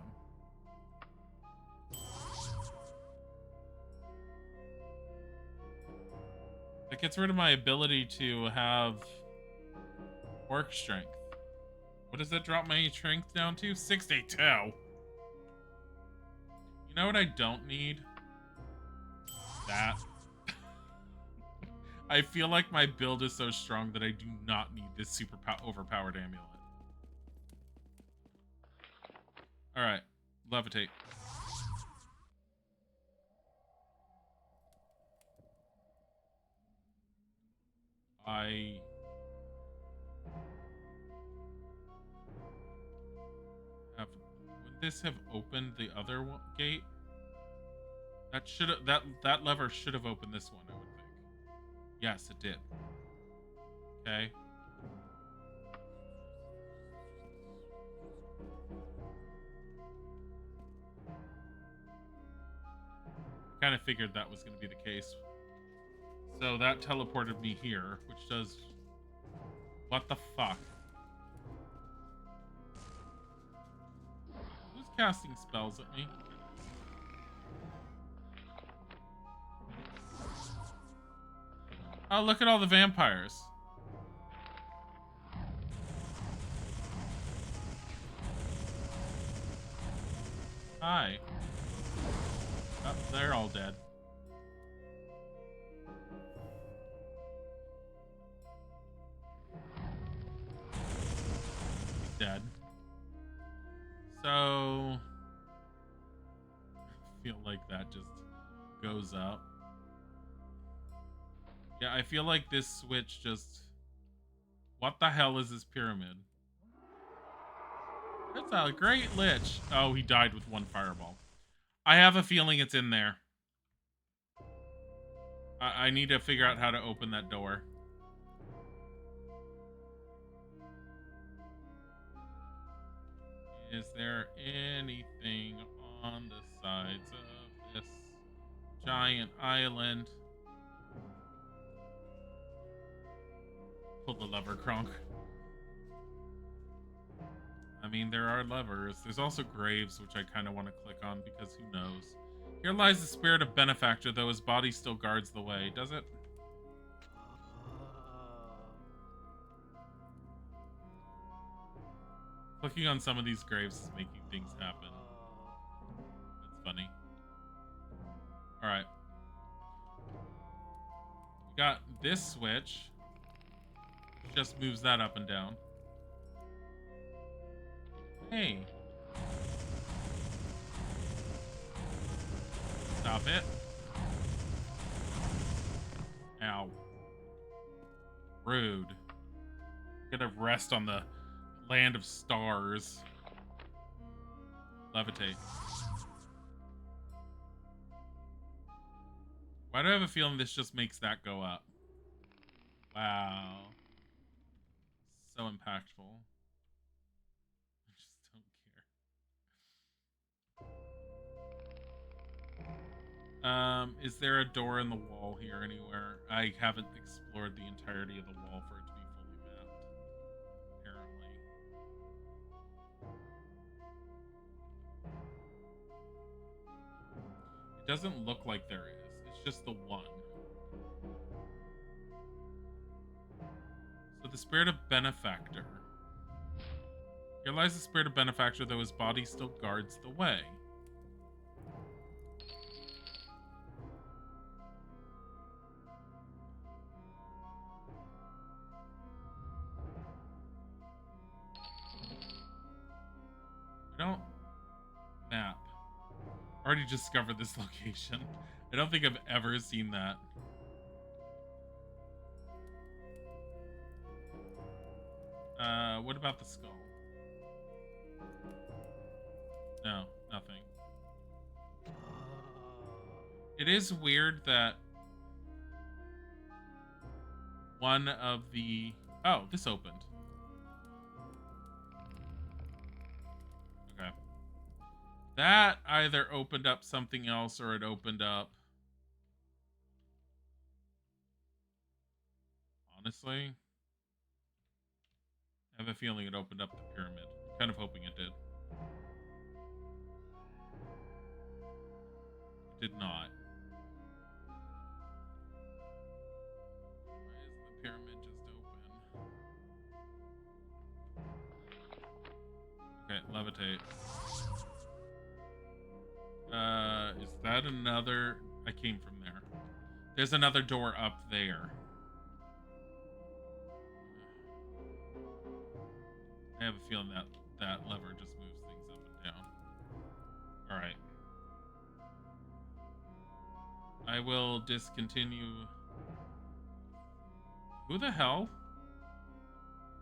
That gets rid of my ability to have Orc Strength. What does that drop my strength down to? 62. You know what I don't need? That. I feel like my build is so strong that I do not need this super overpowered amulet. Alright, levitate. Would this have opened the other gate? That lever should have opened this one, I would think. Yes, it did. Okay. Kind of figured that was going to be the case. So that teleported me here, which does... What the fuck? Who's casting spells at me? Oh, look at all the vampires. Hi. Oh, they're all dead. He's dead. So... I feel like that just goes up. Yeah, I feel like this switch just... What the hell is this pyramid? That's a great lich. Oh, he died with one fireball. I have a feeling it's in there. I need to figure out how to open that door. Is there anything on the sides of this giant island? Pull the lever, Kronk. I mean, there are levers. There's also graves, which I kind of want to click on because who knows. Here lies the spirit of Benefactor, though his body still guards the way. Does it? Clicking on some of these graves is making things happen. That's funny. Alright. We got this switch. Which just moves that up and down. Hey. Stop it. Ow. Rude. Gonna rest on the land of stars. Levitate. Why do I have a feeling this just makes that go up? Wow. So impactful. I just don't care. Is there a door in the wall here anywhere? I haven't explored the entirety of the wall for it to be fully mapped. Apparently. It doesn't look like there is. It's just the one. So the spirit of Benefactor. Here lies the spirit of Benefactor, though his body still guards the way. I don't map. Already discovered this location. I don't think I've ever seen that. What about the skull? No, nothing. It is weird that one of the... Oh, this opened. Okay. That either opened up something else or it opened up... Honestly, I have a feeling it opened up the pyramid. I'm kind of hoping it did. It did not. Why is the pyramid just open? Okay, levitate. Is that another... I came from there. There's another door up there. I have a feeling that that lever just moves things up and down. Alright. I will discontinue. Who the hell?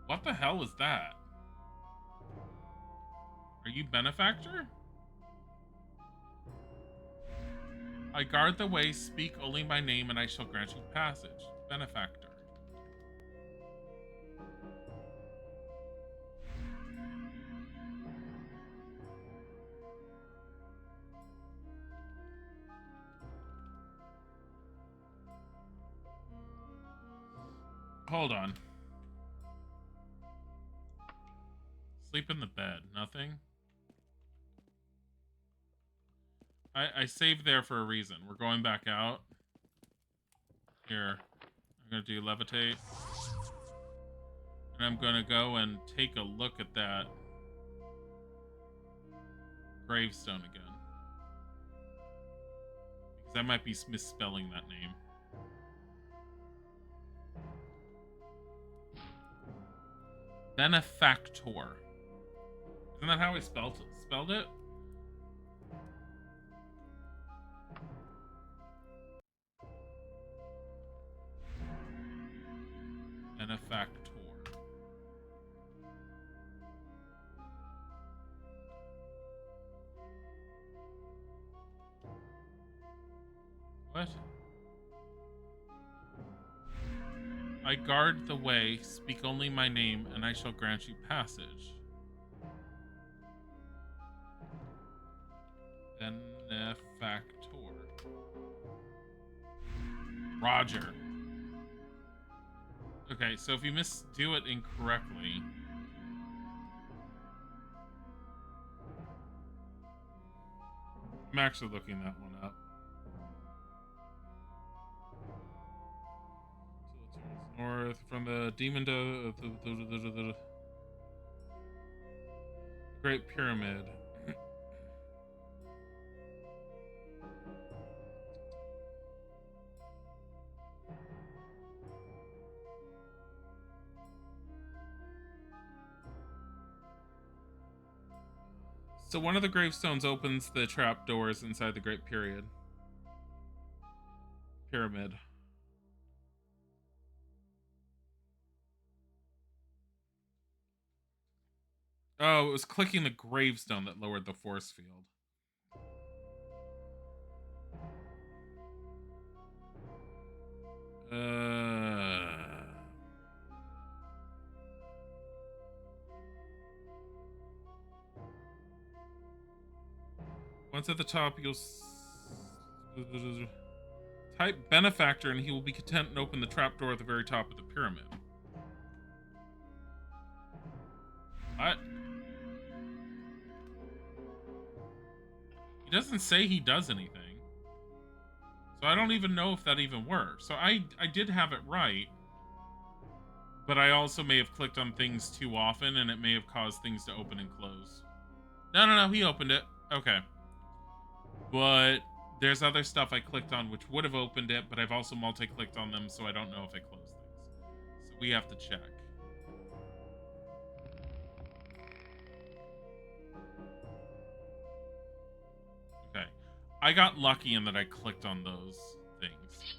What the hell is that? Are you Benefactor? I guard the way, speak only my name, and I shall grant you passage. Benefactor. Hold on. Sleep in the bed. Nothing? I saved there for a reason. We're going back out. Here. I'm going to do levitate. And I'm going to go and take a look at that gravestone again. Because I might be misspelling that name. Benefactor. Isn't that how I spelled it? Benefactor. What? I guard the way, speak only my name, and I shall grant you passage. Benefactor. Roger. Okay, so if you do it incorrectly... I'm actually looking that one up. North from the demon to the Great Pyramid. So one of the gravestones opens the trap doors inside the Great Pyramid. Oh, it was clicking the gravestone that lowered the force field. Once at the top, you'll type benefactor and he will be content and open the trapdoor at the very top of the pyramid. What? He doesn't say he does anything. So I don't even know if that even works. So I did have it right. But I also may have clicked on things too often and it may have caused things to open and close. No, he opened it. Okay. But there's other stuff I clicked on which would have opened it, but I've also multi-clicked on them, so I don't know if it closed things. So we have to check. Okay. I got lucky in that I clicked on those things.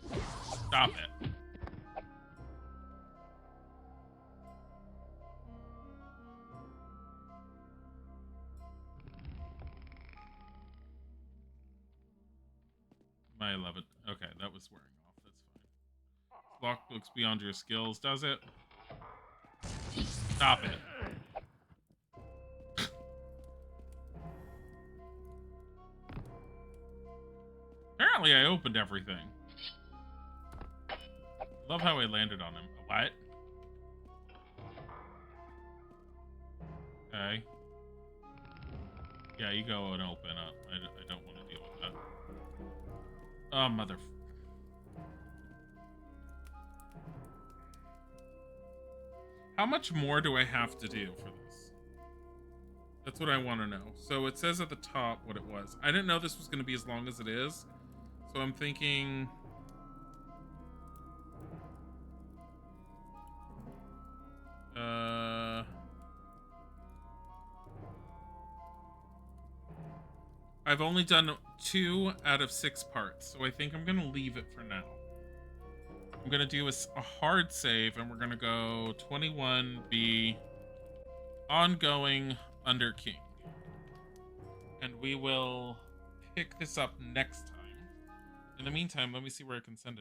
Stop it. My 11. Okay, that was wearing off. That's fine. Lock looks beyond your skills, does it? Stop it. Apparently I opened everything. Love how I landed on him. What? Okay. Yeah, you go and open up. I don't want to deal with that. Oh, mother... How much more do I have to do for this? That's what I want to know. So it says at the top what it was. I didn't know this was going to be as long as it is. So I'm thinking... I've only done 2 out of 6 parts, so I think I'm gonna leave it for now. I'm gonna do a hard save, and we're gonna go 21B ongoing under King. And we will pick this up next time In the meantime, let me see where I can send it.